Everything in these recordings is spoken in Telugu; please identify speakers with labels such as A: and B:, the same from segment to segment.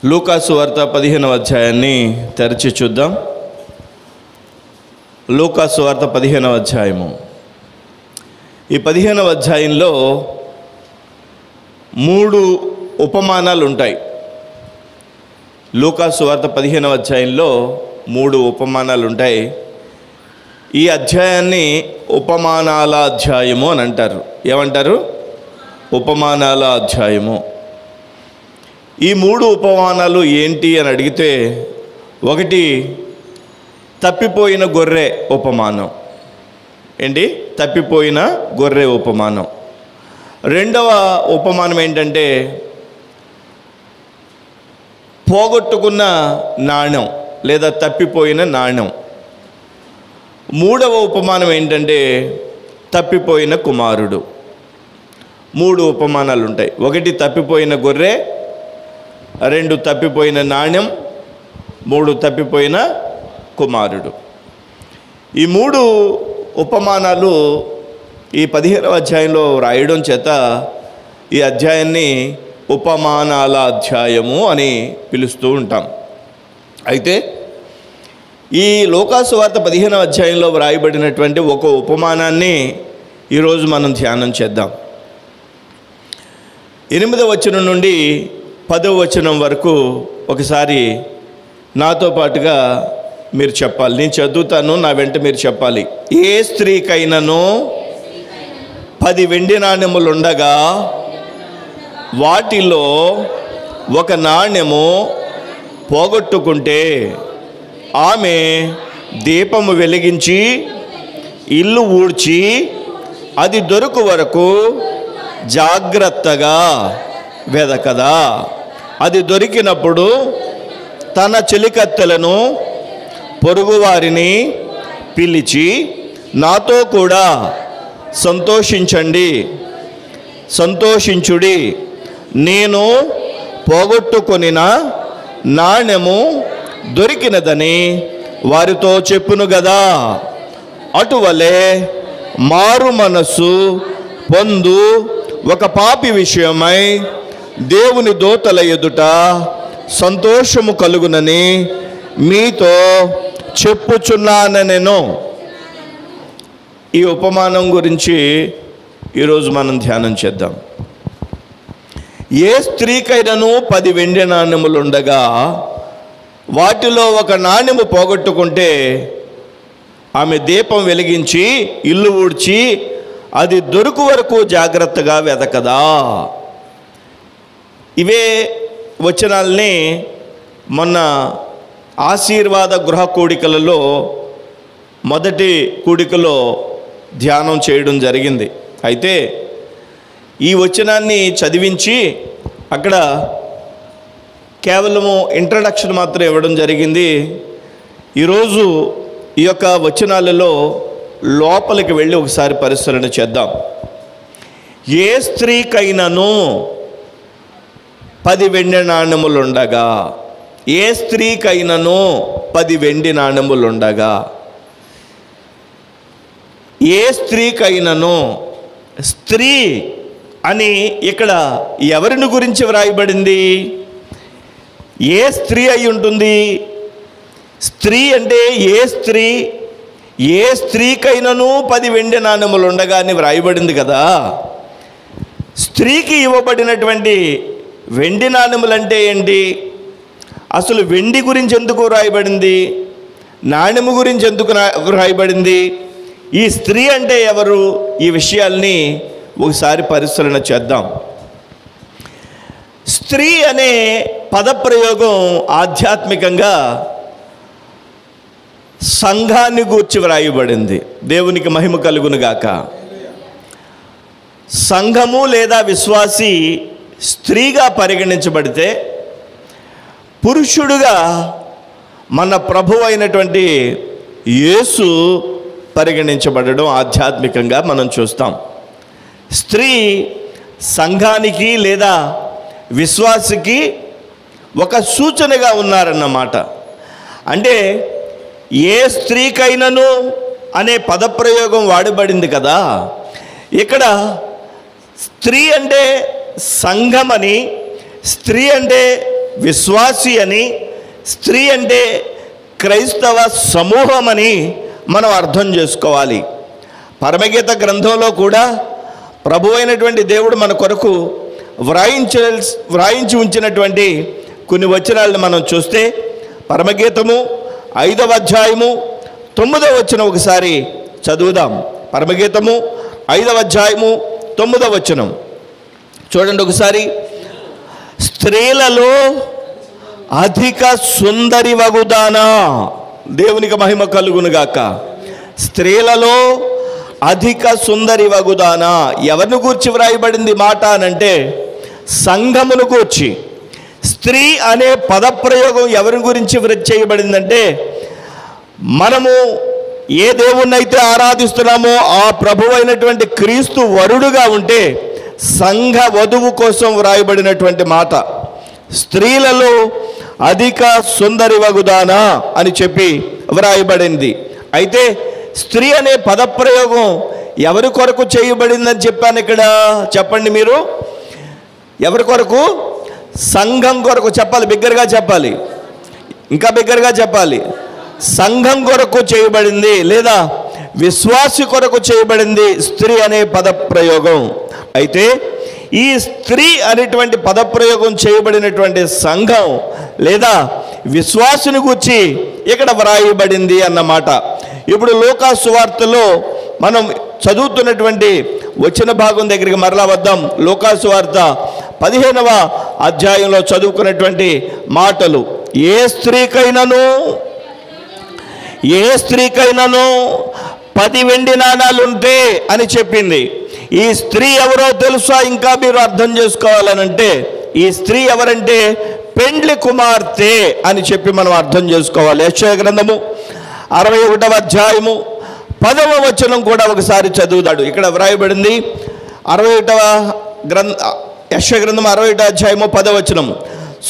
A: లూకాసు వార్త 15వ అధ్యాయాన్ని తెరచి చూద్దాం. లూకాసు వార్త 15వ అధ్యాయము. ఈ 15వ అధ్యాయంలో 3 ఉపమానాలు ఉంటాయి. లూకాసు వార్త 15వ అధ్యాయంలో 3 ఉపమానాలు ఉంటాయి. ఈ అధ్యాయాన్ని ఉపమానాల అధ్యాయము అని అంటారు. ఏమంటారు? ఉపమానాల అధ్యాయము. ఈ 3 ఉపమానాలు ఏంటి అని అడిగితే, ఒకటి తప్పిపోయిన గొర్రె ఉపమానం. ఏంటి? తప్పిపోయిన గొర్రె ఉపమానం. రెండవ ఉపమానం ఏంటంటే పోగొట్టుకున్న నాణ్యం లేదా తప్పిపోయిన నాణ్యం. మూడవ ఉపమానం ఏంటంటే తప్పిపోయిన కుమారుడు. 3 ఉపమానాలు ఉంటాయి. ఒకటి తప్పిపోయిన గొర్రె, 2 తప్పిపోయిన నాణ్యం, 3 తప్పిపోయిన కుమారుడు. ఈ 3 ఉపమానాలు ఈ 15వ అధ్యాయంలో రాయడం చేత ఈ అధ్యాయాన్ని ఉపమానాల అధ్యాయము అని పిలుస్తూ ఉంటాం. అయితే ఈ లూకాసు వార్త 15వ అధ్యాయంలో వ్రాయబడినటువంటి ఒక ఉపమానాన్ని ఈరోజు మనం ధ్యానం చేద్దాం. 8వ వచనం నుండి 10వ వచనం వరకు ఒకసారి నాతో పాటుగా మీరు చెప్పాలి. నేను చదువుతాను, నా వెంట మీరు చెప్పాలి. ఏ స్త్రీకైనను 10 వెండి నాణ్యములు ఉండగా వాటిలో ఒక నాణ్యము పోగొట్టుకుంటే ఆమె దీపము వెలిగించి ఇల్లు ఊడ్చి అది దొరకు వరకు జాగ్రత్తగా వెదకదా. అది దొరికినప్పుడు తన చెలికత్తెలను పొరుగువారిని పిలిచి, నాతో కూడా సంతోషించుడి, నేను పోగొట్టుకొనిన నాణ్యము దొరికినదని వారితో చెప్పును గదా. అటువలే మారు మనస్సు పొందు ఒక పాపి విషయమై దేవుని దూతల ఎదుట సంతోషము కలుగునని మీతో చెప్పుచున్నానెను. ఈ ఉపమానం గురించి ఈరోజు మనం ధ్యానం చేద్దాం. ఏ స్త్రీకైనను 10 వెండి నాణ్యములు ఉండగా వాటిలో ఒక నాణ్యము పోగొట్టుకుంటే ఆమె దీపం వెలిగించి ఇల్లు ఊడ్చి అది దొరుకు వరకు జాగ్రత్తగా వెదకదా. ఇవే వచనాల్ని మొన్న ఆశీర్వాద గృహ కూడికలలో మొదటి కూడికలో ధ్యానం చేయడం జరిగింది. అయితే ఈ వచనాన్ని చదివించి అక్కడ కేవలము ఇంట్రడక్షన్ మాత్రం ఇవ్వడం జరిగింది. ఈరోజు ఈ యొక్క వచనాలలో లోపలికి వెళ్ళి ఒకసారి పరిశీలన చేద్దాం. ఏ స్త్రీకైనను 10 వెండి నాణ్యములుండగా, ఏ స్త్రీకైనను 10 వెండి నాణ్యములుండగా, ఏ స్త్రీకైనను, స్త్రీ అని ఇక్కడ ఎవరిని గురించి వ్రాయబడింది? ఏ స్త్రీ అయి ఉంటుంది? స్త్రీ అంటే ఏ స్త్రీకైనను 10 వెండి నాణ్యములు ఉండగా అని వ్రాయబడింది కదా. స్త్రీకి ఇవ్వబడినటువంటి వెండి నాణ్యములు అంటే ఏంటి? అసలు వెండి గురించి ఎందుకు వ్రాయబడింది? నాణ్యము గురించి ఎందుకు వ్రాయబడింది? ఈ స్త్రీ అంటే ఎవరు? ఈ విషయాల్ని ఒకసారి పరిశీలన చేద్దాం. స్త్రీ అనే పదప్రయోగం ఆధ్యాత్మికంగా సంఘాన్ని గూర్చి వ్రాయబడింది. దేవునికి మహిమ కలుగునుగాక. సంఘము లేదా విశ్వాసి స్త్రీగా పరిగణించబడితే, పురుషుడుగా మన ప్రభువు అయినటువంటి యేసు పరిగణించబడడం ఆధ్యాత్మికంగా మనం చూస్తాం. స్త్రీ సంఘానికి లేదా విశ్వాసికి ఒక సూచనగా ఉన్నారన్నమాట. అంటే ఏ స్త్రీకైనను అనే పదప్రయోగం వాడబడింది కదా. ఇక్కడ స్త్రీ అంటే సంఘమని, స్త్రీ అంటే విశ్వాసి అని, స్త్రీ అంటే క్రైస్తవ సమూహం అని మనం అర్థం చేసుకోవాలి. పరమగీత గ్రంథంలో కూడా ప్రభు అయినటువంటి దేవుడు మన కొరకు వ్రాయించి ఉంచినటువంటి కొన్ని వచనాలను మనం చూస్తే, పరమగీతము 5వ అధ్యాయము 9వ వచనం ఒకసారి చదువుదాం. పరమగీతము 5వ అధ్యాయము 9వ వచనం చూడండి ఒకసారి. స్త్రీలలో అధిక సుందరి వగుదానా, దేవునికి మహిమ కలుగునుగాక. స్త్రీలలో అధిక సుందరి వగుదానా, ఎవరిని గూర్చి వ్రాయబడింది మాట అనంటే సంఘమును గూర్చి. స్త్రీ అనే పదప్రయోగం ఎవరి గురించి చేయబడిందంటే, మనము ఏ దేవుణ్ణైతే ఆరాధిస్తున్నామో ఆ ప్రభువు అయినటువంటి క్రీస్తు వరుడుగా ఉంటే సంఘ వధువు కోసం వ్రాయబడినటువంటి మాట. స్త్రీలలో అధిక సుందరి వగుదానా అని చెప్పి వ్రాయబడింది. అయితే స్త్రీ అనే పదప్రయోగం ఎవరి కొరకు చేయబడిందని చెప్పాను ఇక్కడ, చెప్పండి మీరు. ఎవరి కొరకు? సంఘం కొరకు. చెప్పాలి, బిగ్గరగా చెప్పాలి, ఇంకా బిగ్గరగా చెప్పాలి. సంఘం కొరకు చేయబడింది లేదా విశ్వాసి కొరకు చేయబడింది స్త్రీ అనే పదప్రయోగం. అయితే ఈ స్త్రీ అనేటువంటి పదప్రయోగం చేయబడినటువంటి సంఘం లేదా విశ్వాసుని గురించి ఇక్కడ వ్రాయబడింది అన్నమాట. ఇప్పుడు లూకా సువార్తలో మనం చదువుతున్నటువంటి వచ్చిన భాగం దగ్గరికి మరలా వద్దాం. లూకా సువార్త 15వ అధ్యాయంలో చదువుకున్నటువంటి మాటలు. ఏ స్త్రీకైనాను 10 వెండి నాణాలుంటే అని చెప్పింది. ఈ స్త్రీ ఎవరో తెలుసా? ఇంకా మీరు అర్థం చేసుకోవాలనంటే ఈ స్త్రీ ఎవరంటే పెండ్లి కుమార్తె అని చెప్పి మనం అర్థం చేసుకోవాలి. యెషయా గ్రంథము 61వ అధ్యాయము 10వ వచనం కూడా ఒకసారి చదువుతాడు. ఇక్కడ వ్రాయబడింది 61వ యెషయా గ్రంథం 61వ అధ్యాయము 10వ వచనం.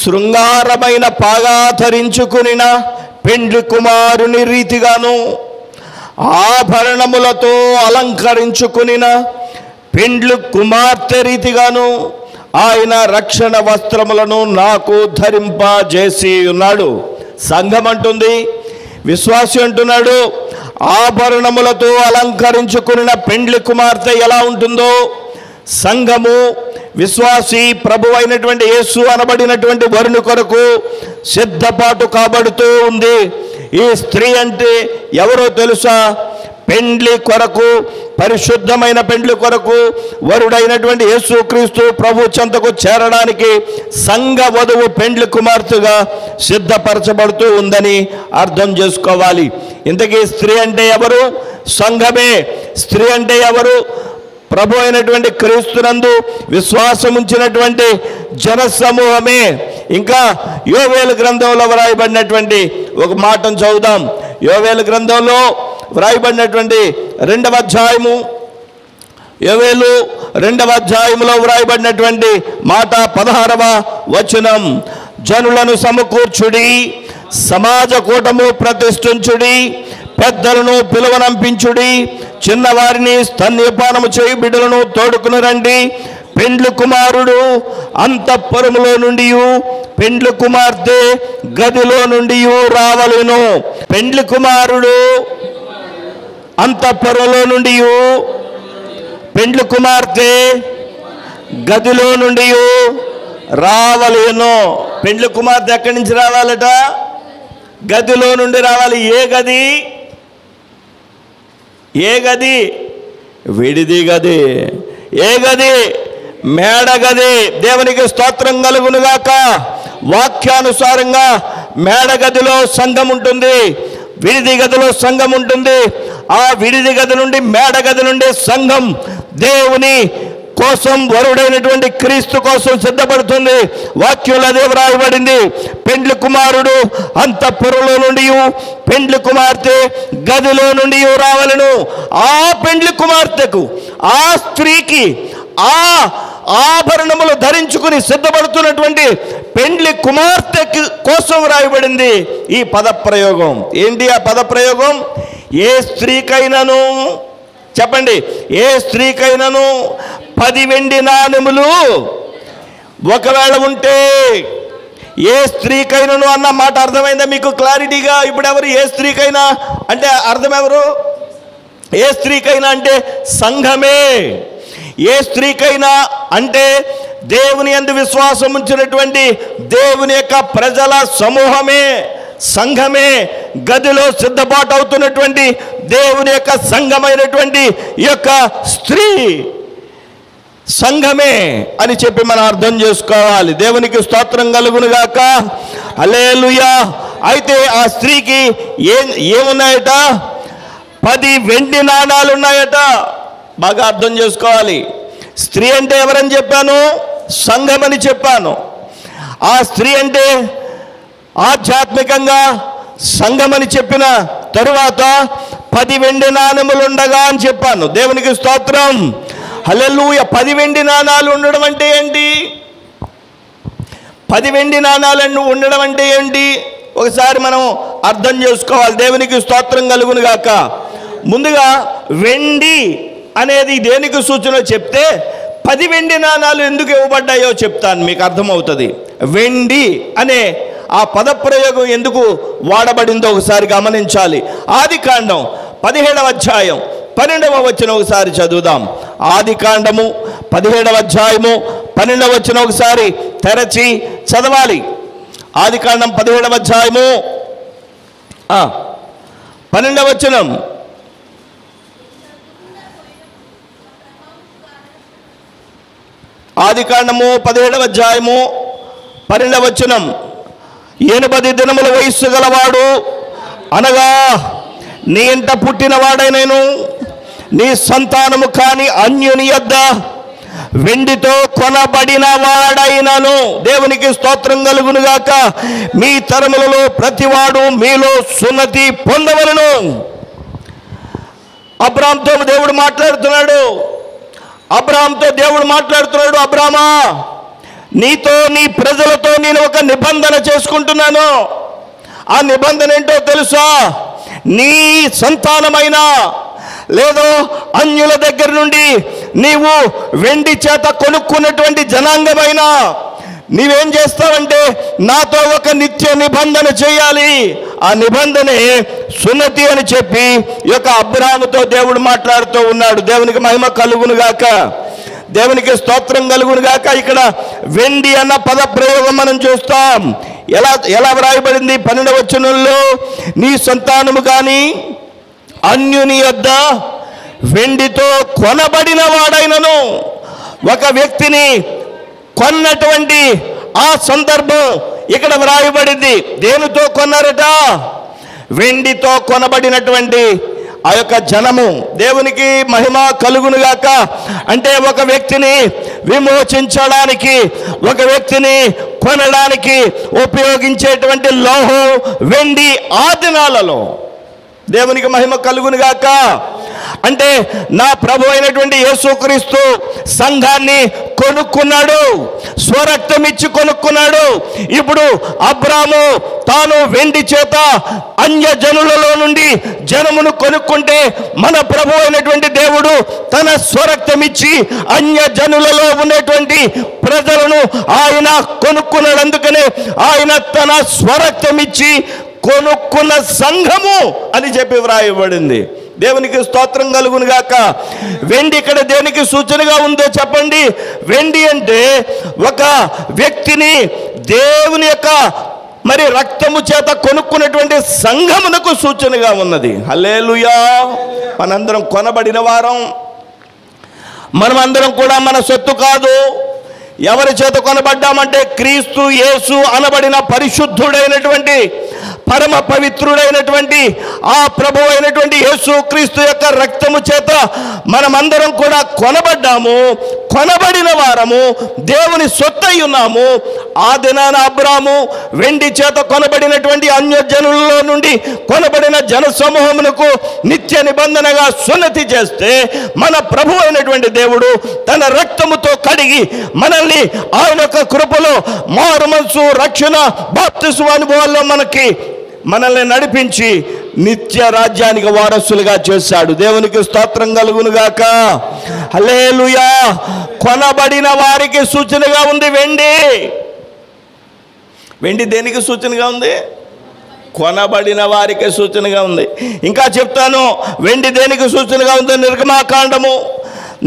A: శృంగారమైన పాగా ధరించుకునిన పెండ్లి కుమారుని రీతిగాను, ఆభరణములతో అలంకరించుకునిన పెండ్లి కుమార్తె రీతిగాను ఆయన రక్షణ వస్త్రములను నాకు ధరింపజేసి ఉన్నాడు. సంఘం అంటుంది, విశ్వాసి అంటున్నాడు, ఆభరణములతో అలంకరించుకున్న పెండ్లి కుమార్తె ఎలా ఉంటుందో సంఘము విశ్వాసి ప్రభు అయినటువంటి యేసు అనబడినటువంటి వరుని కొరకు సిద్ధపాటు కాబడుతూ ఉంది. ఈ స్త్రీ అంటే ఎవరో తెలుసా? పెండ్లి కొరకు, పరిశుద్ధమైన పెండ్లి కొరకు వరుడైనటువంటి యేసుక్రీస్తు ప్రభు చెంతకు చేరడానికి సంఘ వధువు పెండ్లి కుమార్తెగా సిద్ధపరచబడుతూ ఉందని అర్థం చేసుకోవాలి. ఇంతకీ స్త్రీ అంటే ఎవరు? సంఘమే. స్త్రీ అంటే ఎవరు? ప్రభు అయినటువంటి క్రీస్తునందు విశ్వాసం ఉంచినటువంటి జన సమూహమే. ఇంకా యోవేలు గ్రంథంలో వ్రాయబడినటువంటి ఒక మాటను చదువుదాం. యోవేలు గ్రంథంలో వ్రాయబడినటువంటి 2వ అధ్యాయము, యోవేలు 2వ అధ్యాయంలో వ్రాయబడినటువంటి మాట 16వ వచనం. జనులను సమకూర్చుడి, సమాజ కూటము ప్రతిష్ఠించుడి, పెద్దలను పిలువనంపించుడి, చిన్నవారిని స్తన్యపానము చేయి బిడ్డలను తోడుకుని రండి. పెండ్లి కుమారుడు అంతఃపురములో నుండి, పెండ్లి కుమార్తె గదిలో నుండి రావలెను. పెండ్లి కుమారుడు అంతఃపురంలో నుండి, పెండ్లి కుమార్తె గదిలో నుండి రావలెను. పెండ్లి కుమార్తె ఎక్కడి నుంచి రావాలట? గదిలో నుండి రావాలి. ఏ గది? ఏ గది? విడిది గది. ఏ గది? మేడ గది. దేవునికి స్తోత్రం కలుగునుగాక. వాక్యానుసారంగా మేడ గదిలో సంఘం ఉంటుంది, విడిది గదిలో సంఘం ఉంటుంది. ఆ విడిది గది నుండి, మేడ గది నుండి సంఘం దేవుని కోసం, వరుడైనటువంటి క్రీస్తు కోసం సిద్ధపడుతుంది. వాక్యంలో అదే వ్రాయబడింది. పెండ్లి కుమారుడు అంతఃపురంలో నుండి, పెండ్లి కుమార్తె గదిలో నుండి రావలను. ఆ పెండ్లి కుమార్తెకు, ఆ స్త్రీకి, ఆ ఆభరణములు ధరించుకుని సిద్ధపడుతున్నటువంటి పెండ్లి కుమార్తె కోసం వ్రాయబడింది ఈ పదప్రయోగం. ఏంటి ఆ పదప్రయోగం? ఏ స్త్రీకైనాను, చెప్పండి, ఏ స్త్రీకైనాను 10 వెండి నాణెములు ఒకవేళ ఉంటే, ఏ స్త్రీకైనాను అన్న మాట అర్థమైందా మీకు క్లారిటీగా? ఇప్పుడు ఎవరు ఏ స్త్రీకైనా అంటే అర్థం ఎవరు? ఏ స్త్రీకైనా అంటే సంఘమే. ఏ స్త్రీకైనా అంటే దేవుని యందు విశ్వాసం ఉంచినటువంటి దేవుని యొక్క ప్రజల సమూహమే, సంఘమే. గదిలో సిద్ధపాటు అవుతున్నటువంటి దేవుని యొక్క సంఘమైనటువంటి ఈ యొక్క స్త్రీ సంఘమే అని చెప్పి మనం అర్థం చేసుకోవాలి. దేవునికి స్తోత్రం కలుగును గాక. హల్లెలూయా. అయితే ఆ స్త్రీకి ఏమున్నాయట? 10 వెండి నాణాలు ఉన్నాయట. బాగా అర్థం చేసుకోవాలి. స్త్రీ అంటే ఎవరని చెప్పాను? సంఘం అని చెప్పాను. ఆ స్త్రీ అంటే ఆధ్యాత్మికంగా సంఘం అని చెప్పిన తరువాత 10 వెండి నాణెములు ఉండగా అని చెప్పాను. దేవునికి స్తోత్రం. హల్లెలూయా. 10 వెండి నాణాలు ఉండడం అంటే ఏంటి? 10 వెండి నాణాలను ఉండడం అంటే ఏంటి? ఒకసారి మనం అర్థం చేసుకోవాలి. దేవునికి స్తోత్రం కలుగును గాక. ముందుగా వెండి అనేది దేనికి సూచన చెప్తే 10 వెండి నాణాలు ఎందుకు ఇవ్వబడ్డాయో చెప్తాను, మీకు అర్థమవుతుంది. వెండి అనే ఆ పదప్రయోగం ఎందుకు వాడబడిందో ఒకసారి గమనించాలి. ఆదికాండం 17వ అధ్యాయం 12వ వచనం ఒకసారి చదువుదాం. ఆదికాండము 17వ అధ్యాయము 12వ వచనం ఒకసారి తెరచి చదవాలి. ఆదికాండం 17వ అధ్యాయము 12వ వచనం. ఆదికాండము 17వ అధ్యాయము 12వ వచనం. 80 దినముల వయస్సు గలవాడు అనగా నీ ఇంట పుట్టినవాడైనను నీ సంతానము కాని అన్యుని యొద్ద వెండితో కొనబడిన వాడైనను, దేవునికి స్తోత్రం కలుగును గాక, మీ తరములలో ప్రతివాడు మీలో సున్నతి పొందవలెను. అబ్రాహాముతో దేవుడు మాట్లాడుతున్నాడు. అబ్రాహామా, నీతో నీ ప్రజలతో నేను ఒక నిబంధన చేసుకుంటున్నాను. ఆ నిబంధన ఏంటో తెలుసా? నీ సంతానమైన లేదో అన్యుల దగ్గర నుండి నీవు వెండి చేత కొనుక్కున్నటువంటి జనాంగమైన నీవేం చేస్తావంటే నాతో ఒక నిత్య నిబంధన చేయాలి. ఆ నిబంధనే సున్నతి అని చెప్పి ఈ యొక్క అబ్రాహాముతో దేవుడు మాట్లాడుతూ ఉన్నాడు. దేవునికి మహిమ కలుగును గాక. దేవునికి స్తోత్రం కలుగును గాక. ఇక్కడ వెండి అన్న పద ప్రయోగం మనం చూస్తాం. ఎలా వ్రాయబడింది? 12వ వచనంలో నీ సంతానము కానీ అన్యుని యొద్ద వెండితో కొనబడిన వాడైనను. ఒక వ్యక్తిని కొన్నటువంటి ఆ సందర్భం ఇక్కడ వ్రాయబడింది. దేనితో కొన్నారట? వెండితో కొనబడినటువంటి ఆ యొక్క జనము. దేవునికి మహిమ కలుగునుగాక. అంటే ఒక వ్యక్తిని విమోచించడానికి, ఒక వ్యక్తిని కొనడానికి ఉపయోగించేటువంటి లోహం వెండి ఆ దినాలలో. దేవునికి మహిమ కలుగునుగాక. అంటే నా ప్రభు అయినటువంటి యేసుక్రీస్తు సంఘాన్ని కొనుక్కున్నాడు, స్వరక్తం ఇచ్చి కొనుక్కున్నాడు. ఇప్పుడు అబ్రాము తాను వెండి చేత అన్య జనులలో నుండి జనమును కొనుక్కుంటే, మన ప్రభు అయినటువంటి దేవుడు తన స్వరక్తం ఇచ్చి అన్య జనులలో ఉన్నటువంటి ప్రజలను ఆయన కొనుక్కున్నాడు. అందుకనే ఆయన తన స్వరక్తం ఇచ్చి కొనుక్కున్న సంఘము అని చెప్పి వ్రాయబడింది. దేవునికి స్తోత్రం కలుగును గాక. వెండి ఇక్కడ దేనికి సూచనగా ఉందో చెప్పండి. వెండి అంటే ఒక వ్యక్తిని దేవుని యొక్క మరి రక్తము చేత కొనుక్కున్నటువంటి సంఘమునకు సూచనగా ఉన్నది. హల్లెలూయా. మనందరం కొనబడిన వారం. మనమందరం కూడా మన సొత్తు కాదు. ఎవరి చేత కొనబడ్డామంటే క్రీస్తు యేసు అనబడిన పరిశుద్ధుడైనటువంటి పరమ పవిత్రుడైనటువంటి ఆ ప్రభు అయినటువంటి యేసు క్రీస్తు యొక్క రక్తము చేత మనమందరం కూడా కొనబడ్డాము, కొనబడిన వారము, దేవుని సొత్తై ఉన్నాము. ఆ దినాన అబ్రాము వెండి చేత కొనబడినటువంటి అన్యజనులలో నుండి కొనబడిన జన సమూహమునకు నిత్య నిబంధనగా సున్నతి చేస్తే, మన ప్రభు అయినటువంటి దేవుడు తన రక్తముతో కడిగి మనల్ని ఆయన యొక్క కృపలో మారు మనసు, రక్షణ, బాప్తిస్మ అనుభవాల్లో మనల్ని నడిపించి నిత్య రాజ్యానికి వారసులుగా చేశాడు. దేవునికి స్తోత్రం కలుగును గాక. హల్లెలూయా. కొనబడిన వారికి సూచనగా ఉంది వెండి. వెండి దేనికి సూచనగా ఉంది? కొనబడిన వారికి సూచనగా ఉంది. ఇంకా చెప్తాను, వెండి దేనికి సూచనగా ఉంది? నిర్గమాకాండము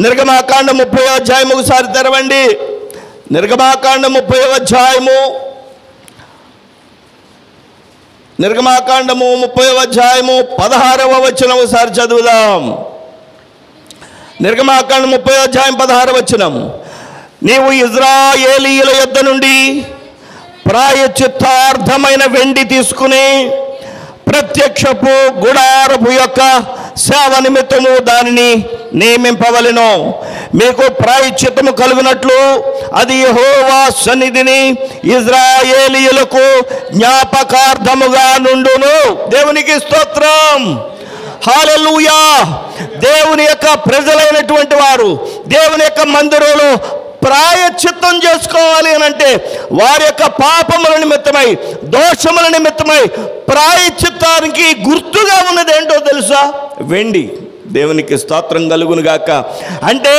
A: 30వ అధ్యాయం ఒకసారి తెరవండి. నిర్గమాకాండం 30వ అధ్యాయము, నిర్గమాకాండము 30వ అధ్యాయము 16వ వచనం ఒకసారి చదువుదాం. నిర్గమాకాండం 30వ అధ్యాయం 16వ వచనం. నీవు ఇజ్రాయేలీయుల యొద్ద నుండి ప్రాయశ్చిత్తార్థమైన వెండి తీసుకుని ప్రత్యక్షపు గుడారపు యొక్క సేవ నిమిత్తము దానిని నియమింపవలెను. మీకు ప్రాయశ్చిత్తము కలుగునట్లు అది యెహోవా సన్నిధిని ఇజ్రాయేలీయులకు జ్ఞాపకార్థముగా నుండును. దేవునికి స్తోత్రం, హల్లెలూయా. దేవుని యొక్క ప్రజలైనటువంటి వారు దేవుని యొక్క మందిరంలో ప్రాయశ్చిత్తం చేసుకోవాలి అని అంటే వారి యొక్క పాపముల నిమిత్తమై, దోషముల నిమిత్తమై ప్రాయశ్చిత్తానికి గుర్తుగా ఉన్నది ఏంటో తెలుసా? వెండి. దేవునికి స్తోత్రం కలుగును గాక. అంటే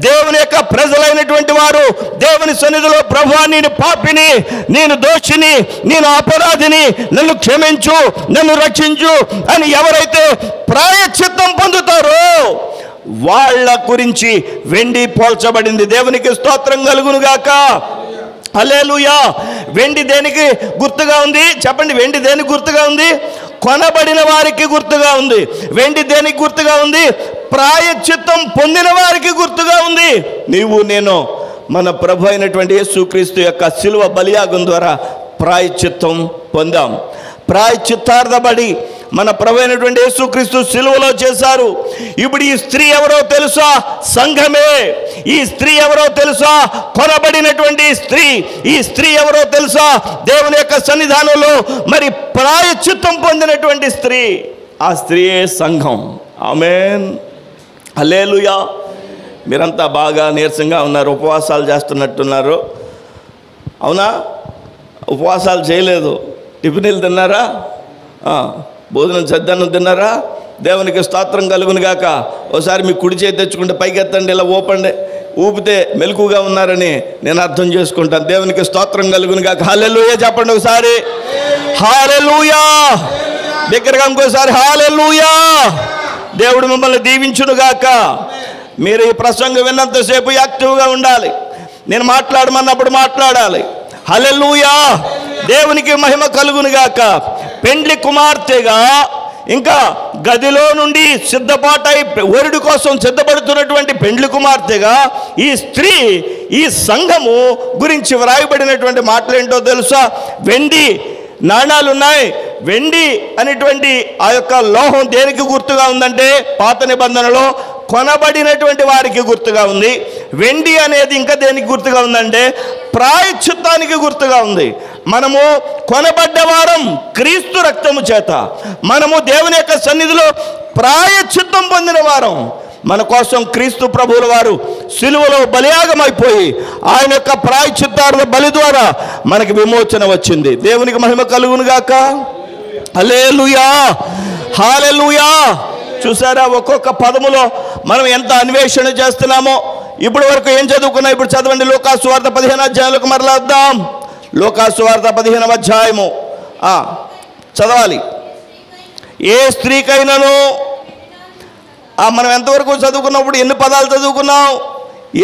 A: దేవుని యొక్క ప్రజలైనటువంటి వారు దేవుని సన్నిధిలో, ప్రభువా నేను పాపిని, నేను దోషిని, నేను అపరాధిని, నన్ను క్షమించు, నన్ను రక్షించు అని ఎవరైతే ప్రాయశ్చిత్తం పొందుతారో వాళ్ళ గురించి వెండి పోల్చబడింది. దేవునికి స్తోత్రం కలుగును గాక. హల్లెలూయా. వెండి దేనికి గుర్తుగా ఉంది? చెప్పండి, వెండి దేనికి గుర్తుగా ఉంది? కొనబడిన వారికి గుర్తుగా ఉంది. వెండి దేనికి గుర్తుగా ఉంది? ప్రాయశ్చిత్తం పొందిన వారికి గుర్తుగా ఉంది. నీవు నేను మన ప్రభు అయినటువంటి యేసుక్రీస్తు యొక్క శిలువ బలియాగం ద్వారా ప్రాయశ్చిత్తం పొందాం. ప్రాయశ్చిత్తార్థబడి మన ప్రభు అయినటువంటి యేసుక్రీస్తు శిలువలో చేశారు. ఇప్పుడు ఈ స్త్రీ ఎవరో తెలుసా? సంఘమే. ఈ స్త్రీ ఎవరో తెలుసా? కొనబడినటువంటి స్త్రీ. ఈ స్త్రీ ఎవరో తెలుసా? దేవుని యొక్క సన్నిధానంలో మరి ప్రాయశ్చిత్తం పొందినటువంటి స్త్రీ. ఆ స్త్రీయే సంఘం. ఆమేన్, హల్లెలూయా. మీరంతా బాగా నీరసంగా ఉన్నారు, ఉపవాసాలు చేస్తున్నట్టున్నారు. అవునా? ఉపవాసాలు చేయలేదు, టిఫిన్లు తిన్నారా? భోజనం సద్దన్నం తిన్నారా? దేవునికి స్తోత్రం కలుగును గాక. ఒకసారి మీ కుడి చేతి తెచ్చుకుంటే పైకి ఎత్తండి, ఇలా ఊపండి. ఊపితే మెలకుగా ఉన్నారని నేను అర్థం చేసుకుంటాను. దేవునికి స్తోత్రం కలుగును గాక. హల్లెలూయా చెప్పండి ఒకసారి. హల్లెలూయా. దగ్గరగా ఇంకోసారి హల్లెలూయా. దేవుడు మిమ్మల్ని దీవించును గాక. మీరు ఈ ప్రసంగం విన్నంతసేపు యాక్టివ్గా ఉండాలి. నేను మాట్లాడమన్నప్పుడు మాట్లాడాలి. హల్లెలూయా. దేవునికి మహిమ కలుగును గాక. పెండ్లి కుమార్తెగా ఇంకా గదిలో నుండి సిద్ధపాటై వరుడి కోసం సిద్ధపడుతున్నటువంటి పెండ్లి కుమార్తెగా ఈ స్త్రీ, ఈ సంఘము గురించి వ్రాయబడినటువంటి మాటలు ఏంటో తెలుసా? వెండి నాణాలు ఉన్నాయి. వెండి అనేటువంటి ఆ యొక్క లోహం దేనికి గుర్తుగా ఉందంటే పాత నిబంధనలో కొనబడినటువంటి వారికి గుర్తుగా ఉంది. వెండి అనేది ఇంకా దేనికి గుర్తుగా ఉందంటే ప్రాయశ్చిత్తానికి గుర్తుగా ఉంది. మనము కొనబడ్డవారం క్రీస్తు రక్తము చేత. మనము దేవుని యొక్క సన్నిధిలో ప్రాయశ్చిత్తం పొందిన వారం. మన కోసం క్రీస్తు ప్రభువుల వారు సిలువలో బలియాగమైపోయి ఆయన యొక్క ప్రాయశ్చిత్తార్థ బలి ద్వారా మనకి విమోచన వచ్చింది. దేవునికి మహిమ కలుగును గాక. హల్లెలూయా, హల్లెలూయా. చూసారా, ఒక్కొక్క పదములో మనం ఎంత అన్వేషణ చేస్తున్నామో. ఇప్పుడు వరకు ఏం చదువుకున్నా? ఇప్పుడు చదవండి. లూకా సువార్త 15వ అధ్యాయంలోకి మరలా వద్దాం. లూకా సువార్త 15వ అధ్యాయము చదవాలి. ఏ స్త్రీకైనాను, మనం ఎంతవరకు చదువుకున్నప్పుడు ఎన్ని పదాలు చదువుకున్నాం?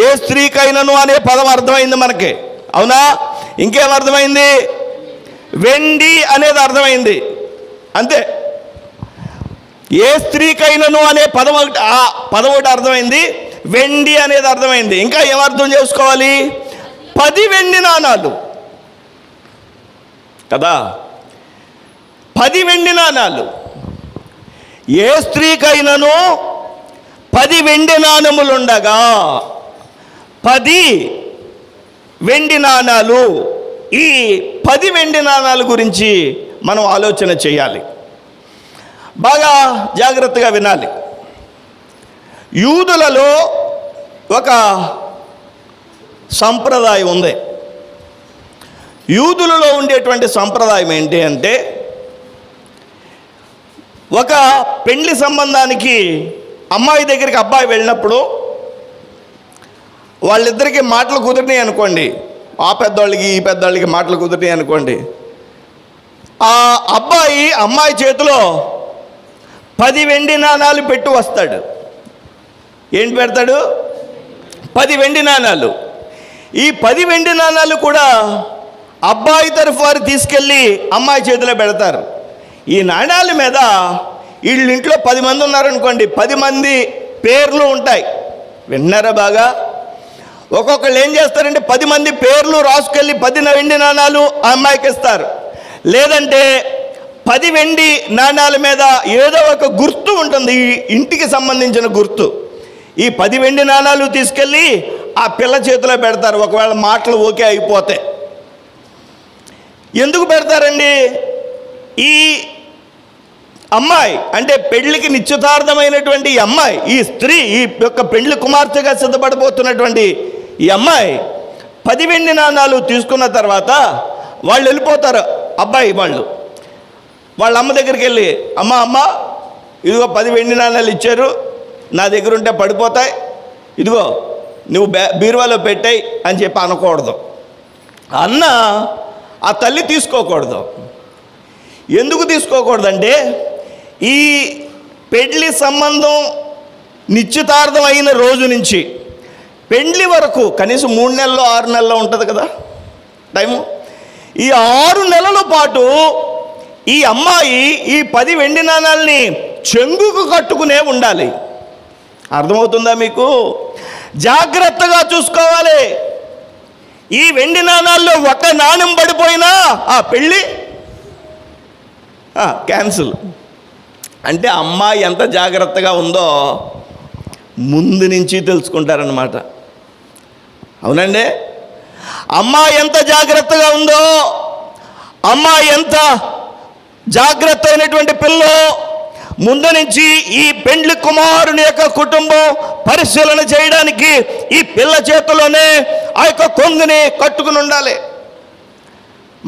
A: ఏ స్త్రీకైనాను అనే పదం అర్థమైంది మనకి, అవునా? ఇంకేం అర్థమైంది? వెండి అనేది అర్థమైంది, అంతే. ఏ స్త్రీకైనాను అనే పదం ఒకటి అర్థమైంది, వెండి అనేది అర్థమైంది. ఇంకా ఏమర్థం చేసుకోవాలి? 10 వెండి నాణాలు కదా, 10 వెండి నాణాలు. ఏ స్త్రీకైనాను 10 వెండి నాణములుండగా 10 వెండి నాణాలు. ఈ 10 వెండి నాణాల గురించి మనం ఆలోచన చేయాలి. బాగా జాగ్రత్తగా వినాలి. యూదులలో ఒక సంప్రదాయం ఉంది. యూదులలో ఉండేటువంటి సంప్రదాయం ఏంటి అంటే, ఒక పెళ్లి సంబంధానికి అమ్మాయి దగ్గరికి అబ్బాయి వెళ్ళినప్పుడు వాళ్ళిద్దరికీ మాటలు కుదిరినాయి అనుకోండి, ఆ పెద్దవాళ్ళకి ఈ పెద్దవాళ్ళకి మాటలు కుదిరినాయి అనుకోండి, ఆ అబ్బాయి అమ్మాయి చేతిలో 10 వెండి నాణాలు పెట్టి వస్తాడు. ఏంటి పెడతాడు? 10 వెండి నాణాలు. ఈ 10 వెండి నాణాలు కూడా అబ్బాయి తరఫు వారు తీసుకెళ్ళి అమ్మాయి చేతిలో పెడతారు. ఈ నాణాల మీద వీళ్ళ ఇంట్లో 10 మంది ఉన్నారనుకోండి, 10 మంది పేర్లు ఉంటాయి. విన్నారా బాగా? ఒక్కొక్కళ్ళు ఏం చేస్తారంటే 10 మంది పేర్లు రాసుకెళ్ళి 10 వెండి నాణాలు ఆ అమ్మాయికి ఇస్తారు. లేదంటే 10 వెండి నాణాల మీద ఏదో ఒక గుర్తు ఉంటుంది, ఈ ఇంటికి సంబంధించిన గుర్తు. ఈ 10 వెండి నాణాలు తీసుకెళ్ళి ఆ పిల్ల చేతిలో పెడతారు, ఒకవేళ మాటలు ఓకే అయిపోతే. ఎందుకు పెడతారండి? ఈ అమ్మాయి అంటే పెళ్లికి నిశ్చితార్థమైనటువంటి ఈ అమ్మాయి, ఈ స్త్రీ, ఈ యొక్క పెళ్లి కుమార్తెగా సిద్ధపడబోతున్నటువంటి ఈ అమ్మాయి 10 వెండి నాణాలు తీసుకున్న తర్వాత వాళ్ళు వెళ్ళిపోతారు. అబ్బాయి వాళ్ళ అమ్మ దగ్గరికి వెళ్ళి, అమ్మ ఇదిగో 10 వెండి నాణాలు ఇచ్చారు, నా దగ్గర ఉంటే పడిపోతాయి, ఇదిగో నువ్వు బీరువాలో పెట్టాయి అని చెప్పి అనకూడదు. అన్న ఆ తల్లి తీసుకోకూడదు. ఎందుకు తీసుకోకూడదంటే ఈ పెళ్లి సంబంధం నిశ్చితార్థం అయిన రోజు నుంచి పెళ్లి వరకు కనీసం 3 నెలలు 6 నెలలు ఉంటుంది కదా టైము. ఈ 6 నెలల పాటు ఈ అమ్మాయి ఈ 10 వెండి నాణాలని చెంగుకు కట్టుకునే ఉండాలి. అర్థమవుతుందా మీకు? జాగ్రత్తగా చూసుకోవాలి. ఈ వెండి నాణాల్లో ఒక నాణెం పడిపోయినా ఆ పెళ్ళి క్యాన్సిల్. అంటే అమ్మాయి ఎంత జాగ్రత్తగా ఉందో ముందు నుంచి తెలుసుకుంటారన్నమాట. అవునండి, అమ్మాయి ఎంత జాగ్రత్తగా ఉందో, అమ్మాయి ఎంత జాగ్రత్త అయినటువంటి పిల్ల ముందు నుంచి ఈ పెండ్లి కుమారుని యొక్క కుటుంబం పరిశీలన చేయడానికి ఈ పిల్ల చేతిలోనే ఆ యొక్క కొంగుని కట్టుకుని ఉండాలి.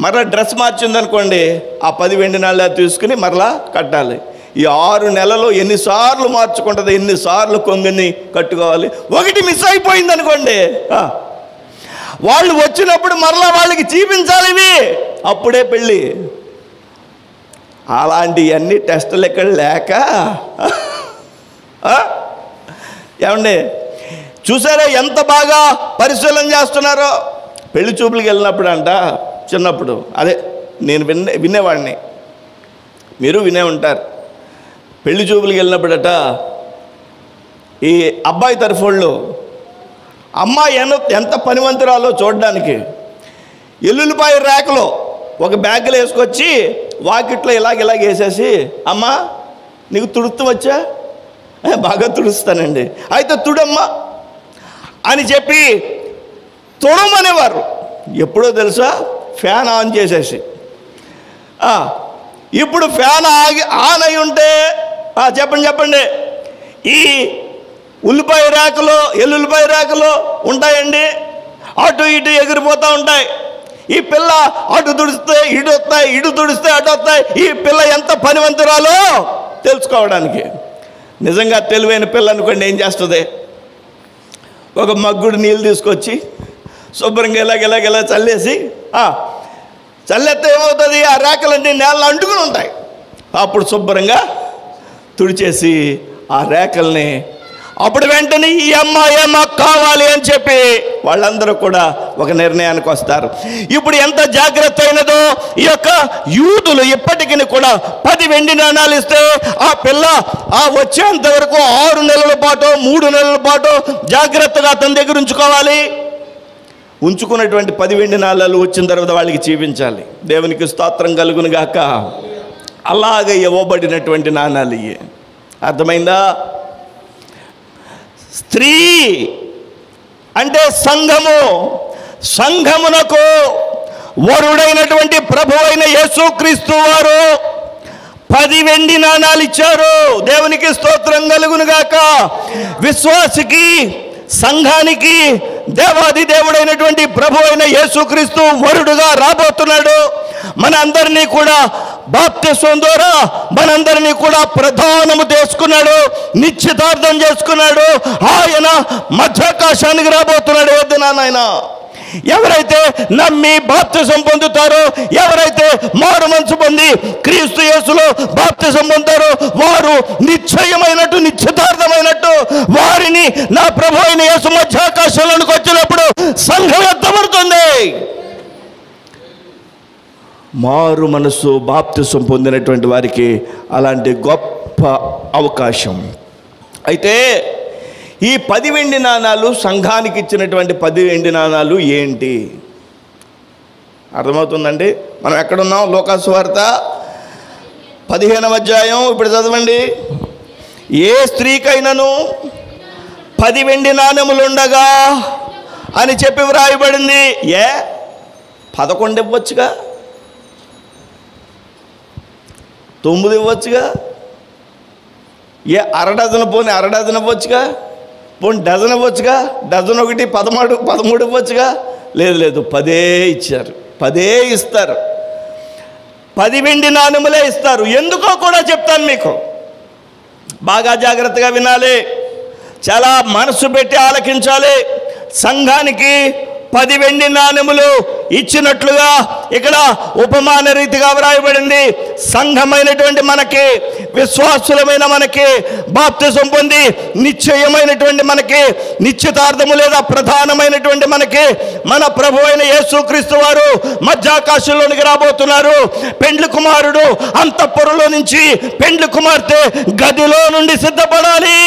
A: మరలా డ్రెస్ మార్చిందనుకోండి, ఆ 10 వెండి నాణాలు తీసుకుని మరలా కట్టాలి. ఈ 6 నెలలు ఎన్నిసార్లు మార్చుకుంటుంది, ఎన్నిసార్లు కొంగుని కట్టుకోవాలి. ఒకటి మిస్ అయిపోయింది అనుకోండి, వాళ్ళు వచ్చినప్పుడు మరలా వాళ్ళకి చూపించాలి ఇవి, అప్పుడే పెళ్ళి. అలాంటివన్నీ టెస్టులు ఎక్కడ లేక ఏమండి చూసారా ఎంత బాగా పరిశీలన చేస్తున్నారో. పెళ్లి చూపులకు వెళ్ళినప్పుడు అంట, చిన్నప్పుడు అదే నేను వినేవాడిని, మీరు వినే ఉంటారు. పెళ్లి చూపులకు వెళ్ళినప్పుడట ఈ అబ్బాయి తరఫు వాళ్ళు అమ్మాయి ఎంత పనివంతురాలో చూడడానికి ఎల్లుల్లిపాయ రేకలో ఒక బ్యాగ్లో వేసుకొచ్చి వాకిట్లో ఇలాగ వేసేసి, అమ్మా నీకు తుడుస్తూ వచ్చా? బాగా తుడుస్తానండి, అయితే తుడమ్మా అని చెప్పి తుడమనేవారు. ఎప్పుడో తెలుసా? ఫ్యాన్ ఆన్ చేసేసి. ఇప్పుడు ఫ్యాన్ ఆన్ అయి ఉంటే చెప్పండి, ఈ ఉల్లిపాయ రేకలు ఎల్లుల్లిపాయ రేకలు ఉంటాయండి, అటు ఇటు ఎగిరిపోతూ ఉంటాయి. ఈ పిల్ల అటు తుడిస్తే ఇటు వస్తాయి, ఇటు తుడిస్తే అటు వస్తాయి. ఈ పిల్ల ఎంత పనివంతురాలో తెలుసుకోవడానికి. నిజంగా తెలివైన పిల్ల అనుకోండి ఏం చేస్తుంది? ఒక మగ్గుడు నీళ్ళు తీసుకొచ్చి శుభ్రంగా ఇలాగ చల్లేసి, చల్లేస్తే ఏమవుతుంది? ఆ రేకలన్నీ నేలలో అంటుకుని ఉంటాయి. అప్పుడు శుభ్రంగా తుడిచేసి ఆ రేకల్ని అప్పుడు వెంటనే ఈ అమ్మాయి మాకు కావాలి అని చెప్పి వాళ్ళందరూ కూడా ఒక నిర్ణయానికి వస్తారు. ఇప్పుడు ఎంత జాగ్రత్త అయినదో ఈ యొక్క యూదులు ఇప్పటికీ కూడా 10 వెండి నాణాలు ఇస్తే ఆ పిల్ల వచ్చేంత వరకు 6 నెలల పాటు 3 నెలల పాటు జాగ్రత్తగా అతని దగ్గర ఉంచుకోవాలి. ఉంచుకున్నటువంటి 10 వెండి నాణాలు వచ్చిన తర్వాత వాళ్ళకి చూపించాలి. దేవునికి స్తోత్రం కలుగును గాక. అలాగే ఇవ్వబడినటువంటి నాణాలు ఇవి. అర్థమైందా? స్త్రీ అంటే సంఘము, సంఘమునకు వరుడైనటువంటి ప్రభువైన యేసుక్రీస్తు వారు 10 వెండి నాణాలు ఇచ్చారు. దేవునికి స్తోత్రం కలుగును గాక. విశ్వాసికి, సంఘానికి దేవాది దేవుడైనటువంటి ప్రభువైన యేసుక్రీస్తు వరుడుగా రాబోతున్నాడు. మనందరినీ కూడా బాప్తిస్వం ద్వారా మనందరినీ కూడా ప్రధానము చేసుకున్నాడు, నిశ్చితార్థం చేసుకున్నాడు. ఆయన మధ్యాకాశానికి రాబోతున్నాడు. వద్దు నాయన, ఎవరైతే నమ్మి బాప్తిసం పొందుతారో, ఎవరైతే మారు మనసు పొంది క్రీస్తు యేసులో బాప్తిసం పొందుతారో వారు నిశ్చయమైనట్టు, నిశ్చితార్థమైనట్టు వారిని నా ప్రభు అయిన యేసు మధ్యాకాశంలోనికి వచ్చినప్పుడు సంఘం ఎత్తబడుతుంది. మారు మనసు బాప్తిసం పొందినటువంటి వారికి అలాంటి గొప్ప అవకాశం. అయితే ఈ 10 వెండి నాణాలు, సంఘానికి ఇచ్చినటువంటి 10 వెండి నాణాలు ఏంటి? అర్థమవుతుందండి? మనం ఎక్కడున్నాం? లూకాసు వార్త 15వ అధ్యాయం. ఇప్పుడు చదవండి. ఏ స్త్రీకైనాను 10 వెండి నాణెములు ఉండగా అని చెప్పి వ్రాయబడింది. 11 ఇవ్వచ్చుగా, 9 ఇవ్వచ్చుగా, అరడజన పోనీ అరడజన ఇవ్వచ్చుగా, పోనీ డజన్ ఇవ్వచ్చుగా, డజన్ 1 13 ఇవ్వచ్చుగా. లేదు 10 ఇచ్చారు, 10 ఇస్తారు, 10 వెండి నాణెములే ఇస్తారు. ఎందుకో కూడా చెప్తాను మీకు, బాగా జాగ్రత్తగా వినాలి, చాలా మనసు పెట్టి ఆలకించాలి. సంఘానికి 10 వెండి నాణెములు ఇచ్చినట్లుగా ఇక్కడ ఉపమాన రీతిగా వ్రాయబడింది. సంఘమైనటువంటి మనకి, విశ్వాసులమైన మనకి, బాప్తిసం పొంది నిశ్చయమైనటువంటి మనకి, నిశ్చితార్థము లేదా ప్రధానమైనటువంటి మనకి మన ప్రభు అయిన యేసుక్రీస్తు వారు మధ్యాకాశంలోనికి రాబోతున్నారు. పెండ్లి కుమారుడు అంతఃపురంలో నుంచి పెండ్లి కుమార్తె గదిలో నుండి సిద్ధపడాలి.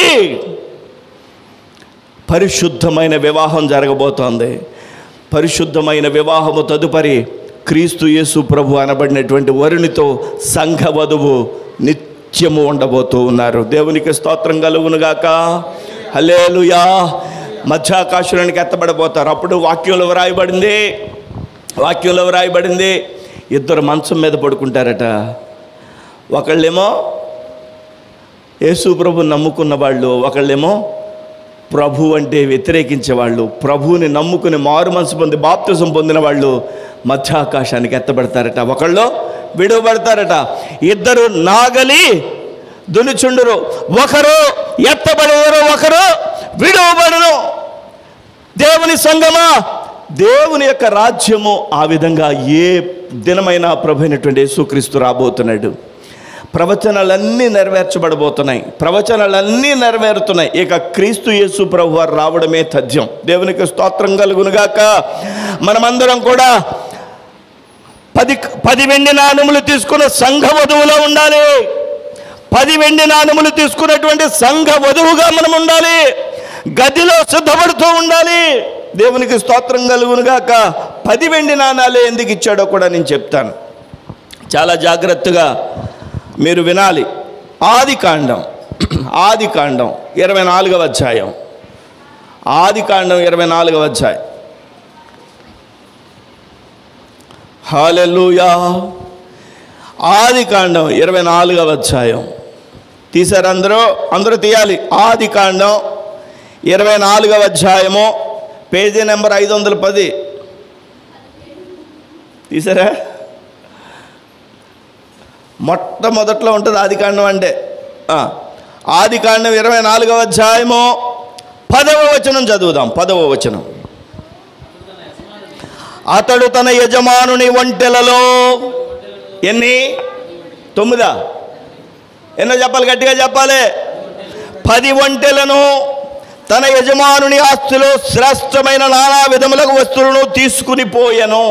A: పరిశుద్ధమైన వివాహం జరగబోతోంది. పరిశుద్ధమైన వివాహము తదుపరి క్రీస్తు యేసు ప్రభు అనబడినటువంటి వరునితో సంఘ వధువు నిత్యము ఉండబోతూ ఉన్నారు. దేవునికి స్తోత్రం కలుగునుగాక. హల్లెలూయా. మధ్యాకాశంలోనికి ఎత్తబడబోతారు. అప్పుడు వాక్యంలో వ్రాయబడింది 2 మంచం మీద పడుకుంటారట. ఒకళ్ళేమో యేసు ప్రభు నమ్ముకున్న వాళ్ళు, ఒకళ్ళేమో ప్రభు అంటే వ్యతిరేకించేవాళ్ళు. ప్రభువుని నమ్ముకుని మారు మనసు పొంది బాప్తిసం పొందిన వాళ్ళు మధ్యాకాశానికి ఎత్తబడతారట. ఒకళ్ళు విడువబడతారట. 2 నాగలి దునుచుండురు, ఒకరు ఎత్తబడేవారు, ఒకరు విడువబడును. దేవుని సంగమా, దేవుని యొక్క రాజ్యము ఆ విధంగా ఏ దినమైనా ప్రభు అయినటువంటి యేసుక్రీస్తు రాబోతున్నాడు. ప్రవచనాలన్నీ నెరవేర్చబడబోతున్నాయి, ప్రవచనాలన్నీ నెరవేరుతున్నాయి. ఇక క్రీస్తు యేసు ప్రభు వారు రావడమే తథ్యం. దేవునికి స్తోత్రం కలుగునుగాక. మనమందరం కూడా 10 వెండి నాణెములు తీసుకున్న సంఘ వధువులో ఉండాలి. 10 వెండి నాణెములు తీసుకున్నటువంటి సంఘ వధువుగా మనం ఉండాలి. గదిలో సిద్ధపడుతూ ఉండాలి. దేవునికి స్తోత్రం కలుగునుగాక. 10 వెండి నాణాలే ఎందుకు ఇచ్చాడో కూడా నేను చెప్తాను. చాలా జాగ్రత్తగా మీరు వినాలి. ఆదికాండం 24వ అధ్యాయం. ఆదికాండం 24వ అధ్యాయం. హల్లెలూయా. ఆదికాండం 24వ అధ్యాయం తీశారు అందరూ తీయాలి. ఆదికాండం 24వ అధ్యాయము, పేజీ నెంబర్ 510 తీసారా? మొట్టమొదట్లో ఉంటుంది ఆదికాండం అంటే. ఆదికాండం 24వ అధ్యాయము 10వ వచనం చదువుదాం. 10వ వచనం. అతడు తన యజమానుని ఒంటెలలో ఎన్ని? 9. ఎన్నో చెప్పాలి? గట్టిగా చెప్పాలి. 10 ఒంటెలను తన యజమానుని ఆస్తిలో శ్రేష్టమైన నానా విధములకు వస్తువులను తీసుకుని పోయెను.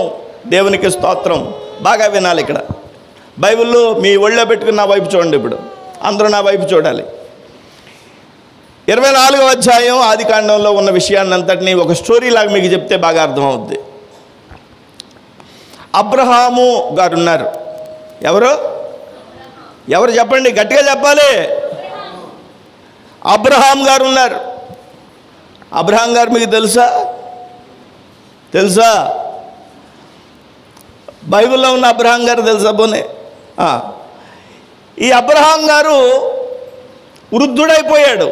A: దేవునికి స్తోత్రం. బాగా వినాలి. ఇక్కడ బైబిల్లో మీ ఒళ్ళో పెట్టుకుని నా వైపు చూడండి. ఇప్పుడు అందరూ నా వైపు చూడాలి. 24వ అధ్యాయం ఆదికాండంలో ఉన్న విషయాన్ని అంతటినీ ఒక స్టోరీ లాగా మీకు చెప్తే బాగా అర్థమవుద్ది. అబ్రహాము గారు ఉన్నారు. ఎవరు చెప్పండి, గట్టిగా చెప్పాలి. అబ్రహాం గారు ఉన్నారు. అబ్రహాం గారు మీకు తెలుసా? బైబిల్లో ఉన్న అబ్రహాం గారు తెలుసా? పోనీ ఈ అబ్రహాం గారు వృద్ధుడైపోయాడు.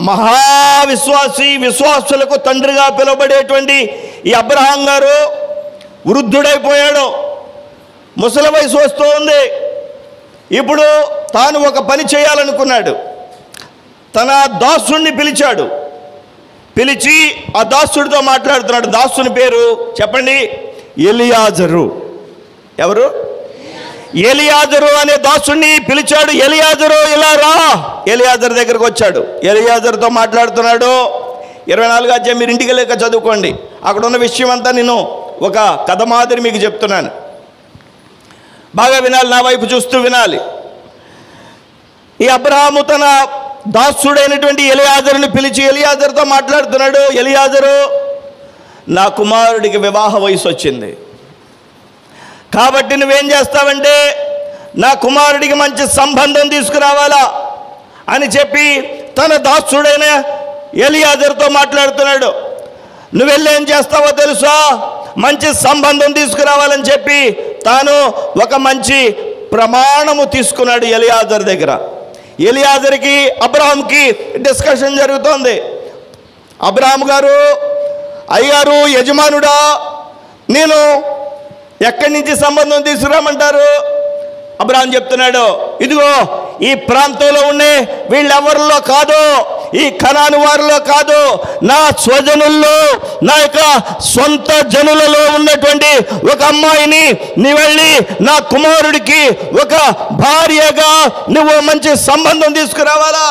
A: మహావిశ్వాసి, విశ్వాసులకు తండ్రిగా పిలువబడేటువంటి ఈ అబ్రహాం గారు వృద్ధుడైపోయాడు. ముసలి వయసు వస్తూ ఉంది. ఇప్పుడు తాను ఒక పని చేయాలనుకున్నాడు. తన దాసుణ్ణి పిలిచాడు. పిలిచి ఆ దాసుడితో మాట్లాడుతున్నాడు. దాసుని పేరు చెప్పండి, ఎలియాజరు. ఎవరు? ఎలియాజరు అనే దాసుని పిలిచాడు. ఎలియాజరు ఇలా రా. ఎలియాజరు దగ్గరకు వచ్చాడు. ఎలియాజరుతో మాట్లాడుతున్నాడు. 24 అధ్యాయం మీరు ఇంటికి లేక చదువుకోండి. అక్కడ ఉన్న విషయం అంతా నేను ఒక కథ మాదిరి మీకు చెప్తున్నాను. బాగా వినాలి, నా వైపు చూస్తూ వినాలి. ఈ అబ్రహాము తన దాసుడైనటువంటి ఎలియాజరుని పిలిచి ఎలియాజరుతో మాట్లాడుతున్నాడు. ఎలియాజరు, నా కుమారుడికి వివాహ వయసు వచ్చింది కాబట్టి నువ్వేం చేస్తావంటే నా కుమారుడికి మంచి సంబంధం తీసుకురావాలా అని చెప్పి తన దాసుడైన ఎలియాజరుతో మాట్లాడుతున్నాడు. నువ్వు వెళ్ళి ఏం చేస్తావో తెలుసా, మంచి సంబంధం తీసుకురావాలని చెప్పి తాను ఒక మంచి ప్రమాణము తీసుకున్నాడు ఎలియాజరు దగ్గర. ఎలియాజరుకి అబ్రహాంకి డిస్కషన్ జరుగుతోంది. అబ్రహాం గారు, అయ్యారు యజమానుడా, నేను ఎక్కడి నుంచి సంబంధం తీసుకురామంటారు? అబ్రహాం చెప్తున్నాడు, ఇదిగో ఈ ప్రాంతంలో ఉండే వీళ్ళెవరిలో కాదు, ఈ కనాను వారిలో కాదు, నా స్వజనుల్లో, నా యొక్క సొంత జనులలో ఉన్నటువంటి ఒక అమ్మాయిని నీ వెళ్ళి నా కుమారుడికి ఒక భార్యగా నువ్వు మంచి సంబంధం తీసుకురావాలా.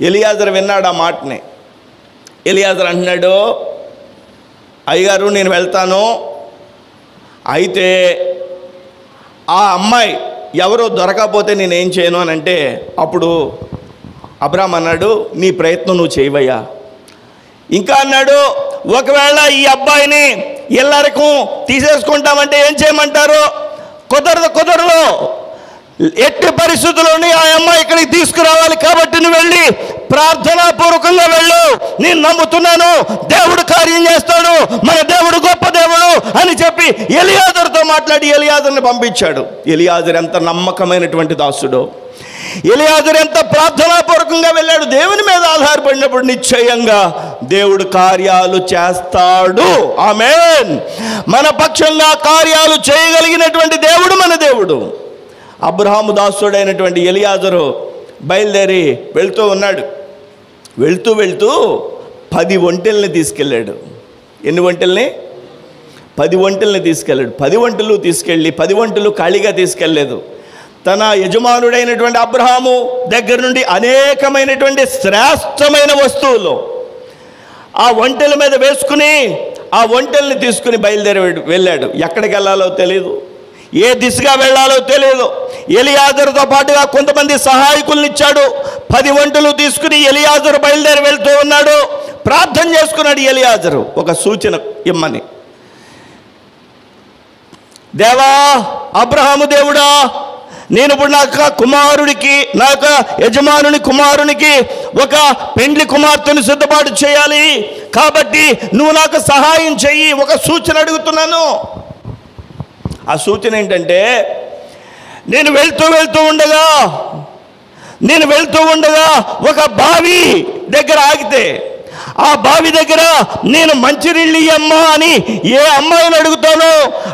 A: ఎలియాజరు విన్నాడు ఆ మాటని. ఎలియాజరు అంటున్నాడు, అయ్యగారు నేను వెళ్తాను, అయితే ఆ అమ్మాయి ఎవరో దొరకకపోతే నేనేం చేయను అని అంటే, అప్పుడు అబ్రహాం అన్నాడు, నీ ప్రయత్నం నువ్వు చేయవయ్యా. ఇంకా అన్నాడు, ఒకవేళ ఈ అబ్బాయిని ఎల్లరకు తీసేసుకుంటామంటే ఏం చేయమంటారు? కుదరదు, ఎట్టి పరిస్థితుల్లోని ఆ అమ్మాయి ఇక్కడికి తీసుకురావాలి కాబట్టి నువ్వు వెళ్ళి ప్రార్థనాపూర్వకంగా వెళ్ళు, నేను నమ్ముతున్నాను దేవుడు కార్యం చేస్తాడు, మన దేవుడు గొప్ప దేవుడు అని చెప్పి ఎలియాజరుతో మాట్లాడి ఎలియాజరుని పంపించాడు. ఎలియాజరు ఎంత నమ్మకమైనటువంటి దాసుడు, ఎలియాజరు ఎంత ప్రార్థనాపూర్వకంగా వెళ్ళాడు. దేవుని మీద ఆధారపడినప్పుడు నిశ్చయంగా దేవుడు కార్యాలు చేస్తాడు. ఆమేన్. మన పక్షంగా కార్యాలు చేయగలిగినటువంటి దేవుడు మన దేవుడు. అబ్రహాము దాసుడైనటువంటి ఎలియాజరు బయలుదేరి వెళ్తూ ఉన్నాడు. వెళ్తూ 10 ఒంటెల్ని తీసుకెళ్ళాడు. ఎన్ని ఒంటెల్ని? 10 ఒంటెల్ని తీసుకెళ్ళాడు. 10 ఒంటెలు తీసుకెళ్ళి 10 ఒంటెలు ఖాళీగా తీసుకెళ్ళలేదు. తన యజమానుడైనటువంటి అబ్రహాము దగ్గర నుండి అనేకమైనటువంటి శ్రేష్టమైన వస్తువులు ఆ ఒంటెల మీద వేసుకుని ఆ ఒంటెల్ని తీసుకుని బయలుదేరి వెళ్ళాడు. ఎక్కడికి వెళ్ళాలో తెలియదు, ఏ దిశగా వెళ్ళాలో తెలియదు. ఎలియాజరుతో పాటుగా కొంతమంది సహాయకుల్ని ఇచ్చాడు. 10 ఒంటెలు తీసుకుని ఎలియాజరు బయలుదేరి వెళ్తూ ఉన్నాడు. ప్రార్థన చేసుకున్నాడు ఎలియాజరు ఒక సూచన ఇమ్మని. దేవా, అబ్రహాము దేవుడా, నేను ఇప్పుడు నా కుమారుడికి, నా యొక్క యజమానుని కుమారునికి ఒక పెండ్లి కుమార్తెను సిద్ధపాటు చేయాలి కాబట్టి నువ్వు నాకు సహాయం చెయ్యి. ఒక సూచన అడుగుతున్నాను. ఆ సూచన ఏంటంటే, నేను వెళ్తూ ఉండగా ఒక బావి దగ్గర ఆగితే ఆ బావి దగ్గర నేను మంచినీళ్ళు ఇయ్యమ్మా అని ఏ అమ్మాయిని అడుగుతానో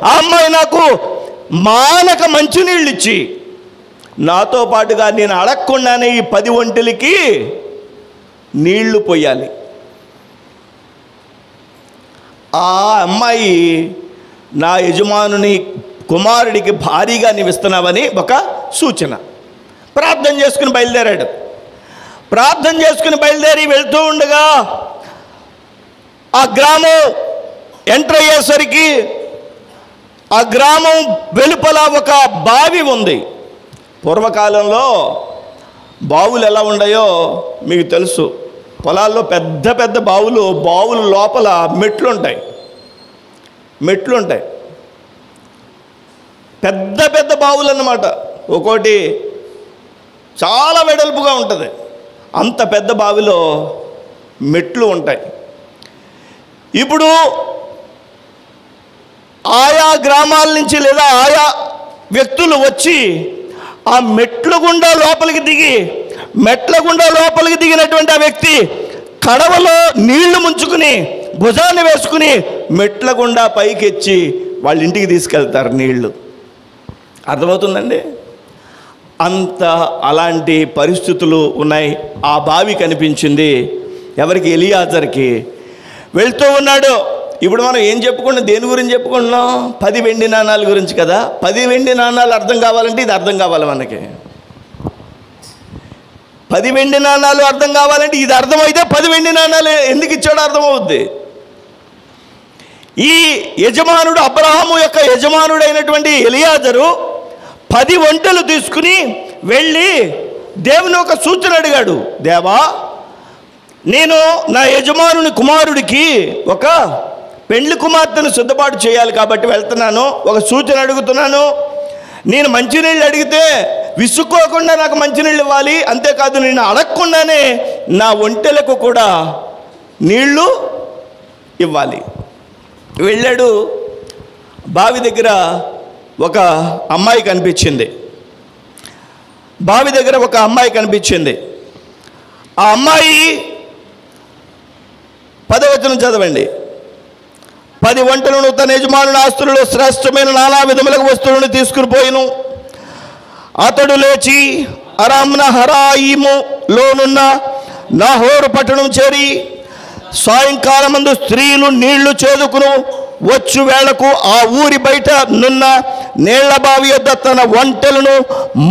A: ఆ అమ్మాయి నాకు మానక మంచినీళ్ళు ఇచ్చి నాతో పాటుగా నేను అడగకుండానే ఈ 10 ఒంటెలకి నీళ్లు పోయాలి. ఆ అమ్మాయి నా యజమానుని కుమారుడికి భారీగా నీవిస్తున్నావని ఒక సూచన. ప్రార్థన చేసుకుని బయలుదేరాడు. ప్రార్థన చేసుకుని బయలుదేరి వెళ్తూ ఉండగా ఆ గ్రామం ఎంటర్ అయ్యేసరికి ఆ గ్రామం వెలుపల ఒక బావి ఉంది. పూర్వకాలంలో బావులు ఎలా ఉన్నాయో మీకు తెలుసు. పొలాల్లో పెద్ద పెద్ద బావులు లోపల మెట్లుంటాయి. పెద్ద పెద్ద బావులు అన్నమాట. ఒక్కోటి చాలా వెడల్పుగా ఉంటుంది. అంత పెద్ద బావిలో మెట్లు ఉంటాయి. ఇప్పుడు ఆయా గ్రామాల నుంచి లేదా ఆయా వ్యక్తులు వచ్చి ఆ మెట్ల గుండా లోపలికి దిగినటువంటి ఆ వ్యక్తి కడవలో నీళ్లు ముంచుకుని భుజాన్ని వేసుకుని మెట్ల గుండా పైకెచ్చి వాళ్ళ ఇంటికి తీసుకెళ్తారు నీళ్లు. అర్థమవుతుందండి? అలాంటి పరిస్థితులు ఉన్నాయి. ఆ బావి కనిపించింది. ఎవరికి? ఎలియాజర్కి. వెళ్తూ ఉన్నాడు. ఇప్పుడు మనం ఏం చెప్పుకున్నాం? దేని గురించి చెప్పుకుంటున్నాం? 10 వెండి నాణాల గురించి కదా. 10 వెండి నాణాలు అర్థం కావాలంటే ఇది అర్థం కావాలి మనకి. 10 వెండి నాణాలు అర్థం కావాలంటే ఇది అర్థమైతే 10 వెండి నాణాలు ఎందుకు ఇచ్చాడో అర్థమవుద్ది. ఈ యజమానుడు, అబ్రహాము యొక్క యజమానుడైనటువంటి ఎలియాజరు 10 ఒంటెలు తీసుకుని వెళ్ళి దేవుని ఒక సూచన అడిగాడు. దేవా, నేను నా యజమానుని కుమారుడికి ఒక పెండ్లి కుమార్తెను సిద్ధపాటు చేయాలి కాబట్టి వెళ్తున్నాను. ఒక సూచన అడుగుతున్నాను. నేను మంచినీళ్ళు అడిగితే విసుక్కోకుండా నాకు మంచినీళ్ళు ఇవ్వాలి. అంతేకాదు, నేను అడగకుండానే నా ఒంటెలకు కూడా నీళ్లు ఇవ్వాలి. వెళ్ళాడు. బావి దగ్గర ఒక అమ్మాయి కనిపించింది. బావి దగ్గర ఒక అమ్మాయి కనిపించింది. ఆ అమ్మాయి 10వ వచనం చదవండి. 10 ఒంటెలను తన యజమానుని ఆస్తులలో శ్రేష్టమైన నానా విధములకు వస్తువులను తీసుకుని పోయిను. అతడు లేచి అరామ్న హరాయిములోనున్న నాహోరు పట్టణం చేరి సాయంకాలమందు స్త్రీలు నీళ్లు చేదుకును వచ్చు వేళకు ఆ ఊరి బయట నున్న నీళ్ల బావి యొద్ద తన ఒంటెలను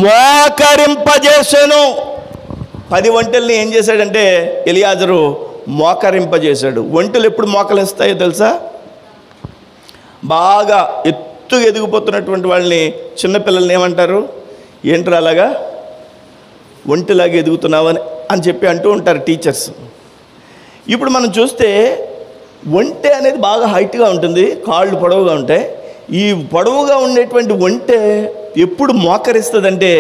A: మోకరింపజేశాను. 10 ఒంటెల్ని ఏం చేశాడంటే ఎలియాజరు మోకరింపజేశాడు. ఒంటెలు ఎప్పుడు మోకలిస్తాయో తెలుసా? బాగా ఎత్తుగా ఎదిగిపోతున్నటువంటి వాళ్ళని, చిన్నపిల్లల్ని ఏమంటారు? ఏంట్రా అలాగా ఒంటెలాగా ఎదుగుతున్నావని అని చెప్పి అంటూ ఉంటారు టీచర్స్. ఇప్పుడు మనం చూస్తే ఒంటె అనేది బాగా హైట్గా ఉంటుంది, కాళ్ళు పొడవుగా ఉంటాయి. ఈ పొడవుగా ఉండేటువంటి ఒంటె ఎప్పుడు మోకరిస్తుందంటే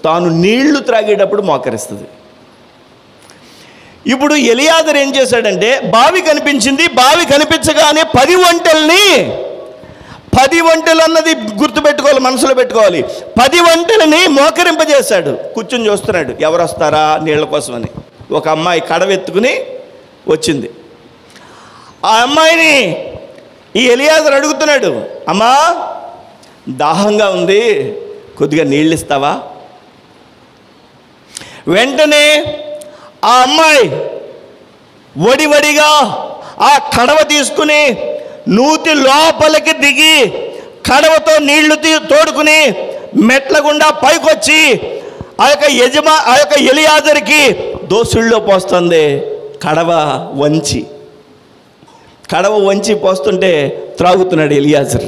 A: తాను నీళ్లు త్రాగేటప్పుడు మోకరిస్తుంది. ఇప్పుడు ఎలియాజర్ ఏం చేశాడంటే బావి కనిపించింది. బావి కనిపించగానే 10 ఒంటెల్ని, 10 ఒంటెలు అన్నది గుర్తుపెట్టుకోవాలి, మనసులో పెట్టుకోవాలి. 10 ఒంటెలని మోకరింపజేశాడు. కూర్చొని చూస్తున్నాడు ఎవరు వస్తారా నీళ్ల కోసమని. ఒక అమ్మాయి కడవెత్తుకుని వచ్చింది. ఆ అమ్మాయిని ఈ ఎలియాజర్ అడుగుతున్నాడు, అమ్మా దాహంగా ఉంది, కొద్దిగా నీళ్ళు ఇస్తావా? వెంటనే ఆ అమ్మాయి వడివడిగా ఆ కడవ తీసుకుని నూతి లోపలికి దిగి కడవతో నీళ్లు తోడుకుని మెట్ల గుండా పైకొచ్చి ఆ యొక్క ఎలియాజర్కి దోసుల్లో పోస్తుంది. కడవ వంచి పోస్తుంటే త్రాగుతున్నాడు ఎలియాజర్.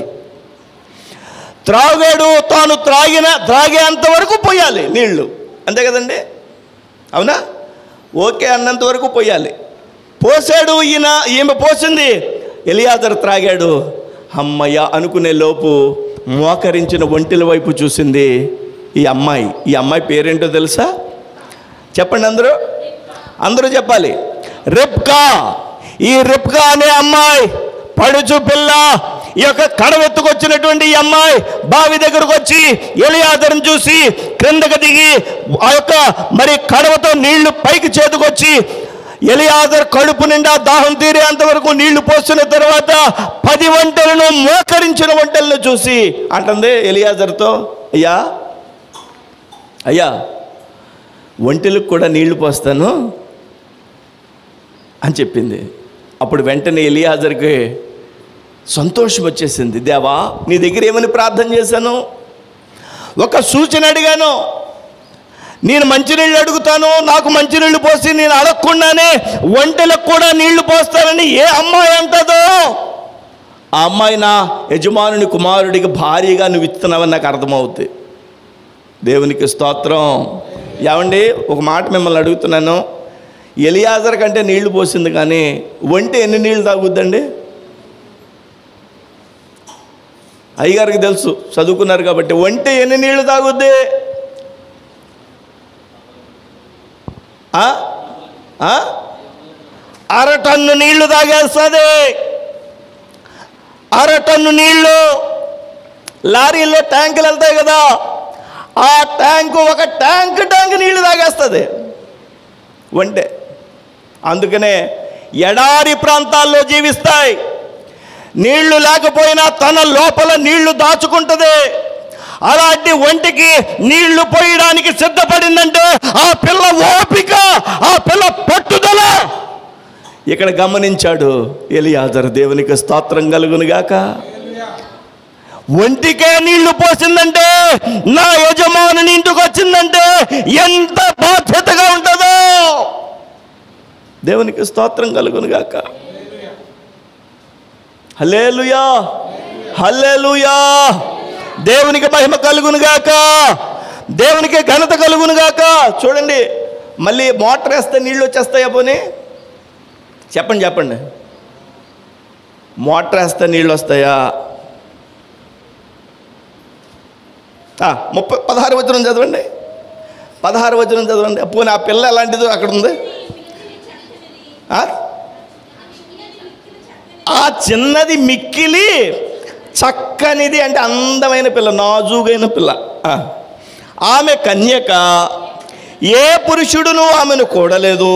A: త్రాగాడు. తాను త్రాగేంత వరకు పోయాలి నీళ్లు, అంతే కదండి? అవునా? ఓకే అన్నంత వరకు పోయాలి. పోసాడు. ఈమె పోసింది, ఎలియాజర్ త్రాగాడు. అమ్మయ్య అనుకునే లోపు మోకరించిన ఒంటెల వైపు చూసింది ఈ అమ్మాయి. ఈ అమ్మాయి పేరేంటో తెలుసా? చెప్పండి అందరూ చెప్పాలి. రిబ్కా. ఈ రిబ్కా అనే అమ్మాయి, పడుచు పిల్ల, ఈ యొక్క కడవెత్తుకొచ్చినటువంటి ఈ అమ్మాయి బావి దగ్గరకు వచ్చి ఎలియాజర్ని చూసి క్రిందకు దిగి ఆ యొక్క మరి కడవతో నీళ్లు పైకి చేతుకొచ్చి ఎలియాజర్ కడుపు నిండా దాహం తీరేంత వరకు నీళ్లు పోస్తున్న తర్వాత 10 ఒంటెలను మోకరించిన ఒంటెలను చూసి అంటుంది ఎలియాజర్తో, అయ్యా ఒంటెలకు కూడా నీళ్లు పోస్తాను అని చెప్పింది. అప్పుడు వెంటనే ఎలియాజర్కి సంతోషం వచ్చేసింది. దేవా, నీ దగ్గర ఏమని ప్రార్థన చేశాను? ఒక సూచన అడిగాను. నేను మంచినీళ్ళు అడుగుతాను, నాకు మంచినీళ్ళు పోసి నేను అడగకుండానే ఒంటెలకు కూడా నీళ్లు పోస్తానని ఏ అమ్మాయి అంటదో ఆ అమ్మాయి నా యజమానుని కుమారుడికి భారీగా నువ్వు ఇస్తున్నావని నాకు అర్థమవుతుంది. దేవునికి స్తోత్రం. ఏమండి, ఒక మాట మిమ్మల్ని అడుగుతున్నాను. ఎలియాజర్ కంటే నీళ్లు పోసింది, కానీ ఒంటె ఎన్ని నీళ్లు తాగుద్దండి? అయ్యగారికి తెలుసు, చదువుకున్నారు కాబట్టి. ఒంటె ఎన్ని నీళ్లు తాగుద్ది? అరటన్ను నీళ్లు తాగేస్తుంది. అరటన్ను నీళ్లు లారీలో ట్యాంకులు వెళ్తాయి కదా, ఆ ట్యాంకు ఒక ట్యాంక్ నీళ్లు తాగేస్తుంది ఒంటె. అందుకనే ఎడారి ప్రాంతాల్లో జీవిస్తాయి. నీళ్లు లేకపోయినా తన లోపల నీళ్లు దాచుకుంటుంది. అలాంటి ఒంటికి నీళ్లు పోయడానికి సిద్ధపడిందంటే ఆ పిల్ల ఓపిక, ఆ పిల్ల పట్టుదల ఇక్కడ గమనించాడు ఎలియాజరు. దేవునికి స్తోత్రం కలుగునుగాక. ఒంటికే నీళ్లు పోసిందంటే, నా యజమానుని ఇంటికి వచ్చిందంటే ఎంత బాధ్యతగా ఉంటుందో. దేవునికి స్తోత్రం కలుగునుగాక. హల్లెలూయా, హల్లెలూయా. దేవునికి మహిమ కలుగునుగాక, దేవునికి ఘనత కలుగునుగాక. చూడండి, మళ్ళీ మోటార్ వేస్తే నీళ్ళు వచ్చేస్తాయా? పోనీ చెప్పండి చెప్పండి. మోటార్ వేస్తే నీళ్ళు వస్తాయా? 16 వచనం చదవండి, 16 వచనం చదవండి. పోనీ ఆ పిల్ల ఎలాంటిదో అక్కడ ఉంది. ఆ చిన్నది మిక్కిలి చక్కనిది అంటే అందమైన పిల్ల, నాజూగైన పిల్ల. ఆమె కన్యక, ఏ పురుషుడును ఆమెను కూడలేదు.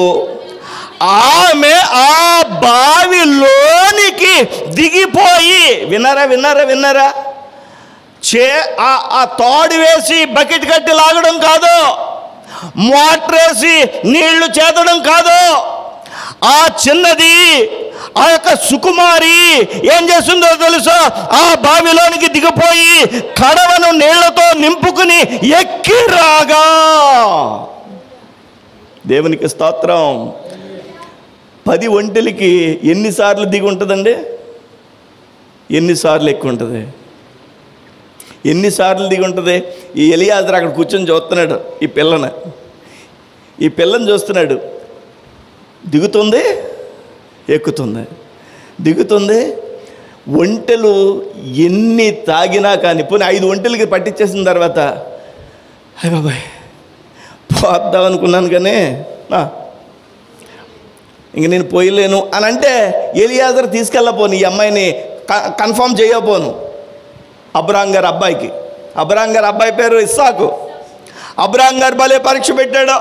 A: ఆమె ఆ బావిలోనికి దిగిపోయి, విన్నారా విన్నారా విన్నారా, ఆ తాడు వేసి బకెట్ కట్టి లాగడం కాదు, మోటార్ వేసి నీళ్లు చేదడం కాదు. ఆ చిన్నది, ఆ యొక్క సుకుమారి ఏం చేస్తుందో తెలుసా? ఆ బావిలోనికి దిగిపోయి కడవను నీళ్లతో నింపుకుని ఎక్కి రాగా. దేవునికి స్తోత్రం. 10 ఒంటెలకి ఎన్నిసార్లు దిగి ఉంటుందండి? ఎన్నిసార్లు ఎక్కువ ఉంటుంది? ఎన్నిసార్లు దిగి ఉంటుంది? ఈ ఎలియాజరు అక్కడ కూర్చొని చూస్తున్నాడు ఈ పిల్లని చూస్తున్నాడు. దిగుతుంది, ఎక్కుతుంది, దిగుతుంది. ఒంటెలు ఎన్ని తాగినా కానీ, పోనీ 5 ఒంటెలకి పట్టించేసిన తర్వాత, అయ్య బాబాయ్ పోద్దాం అనుకున్నాను కానీ ఇంక నేను పోయలేను అని అంటే, ఎలియాజరు తీసుకెళ్ళపోను, ఈ అమ్మాయిని కన్ఫర్మ్ చేయకపోను. అబ్రాం గారు అబ్బాయికి, అబ్రాం గారు అబ్బాయి పేరు ఇస్సాకు. అబ్రాం గారు భలే పరీక్ష పెట్టాడు.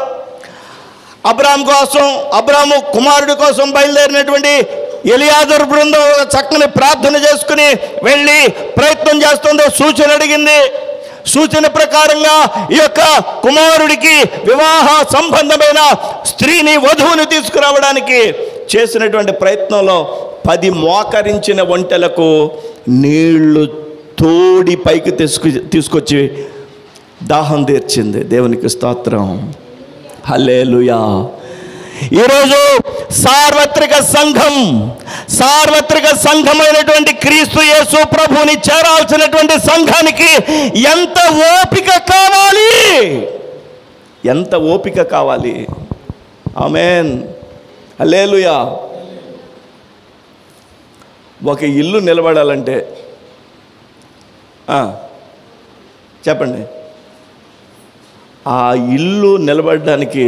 A: అబ్రాం కోసం, అబ్రాము కుమారుడి కోసం బయలుదేరినటువంటి ఎలియాజరు బృందం చక్కని ప్రార్థన చేసుకుని వెళ్ళి ప్రయత్నం చేస్తుంది. సూచన అడిగింది. సూచన ప్రకారంగా ఈ యొక్క కుమారుడికి వివాహ సంబంధమైన స్త్రీని, వధువుని తీసుకురావడానికి చేసినటువంటి ప్రయత్నంలో 10 మోకరించిన ఒంటెలకు నీళ్లు తోడి పైకి తీసుకొచ్చి దాహం తీర్చింది. దేవునికి స్తోత్రం, హల్లెలూయా. ఈరోజు సార్వత్రిక సంఘమైనటువంటి క్రీస్తు యేసు ప్రభువుని చేరాల్సినటువంటి సంఘానికి ఎంత ఓపిక కావాలి, ఎంత ఓపిక కావాలి. ఆమేన్, హల్లెలూయా. ఒక ఇల్లు నిలబడాలంటే చెప్పండి, ఆ ఇల్లు నిలబడడానికి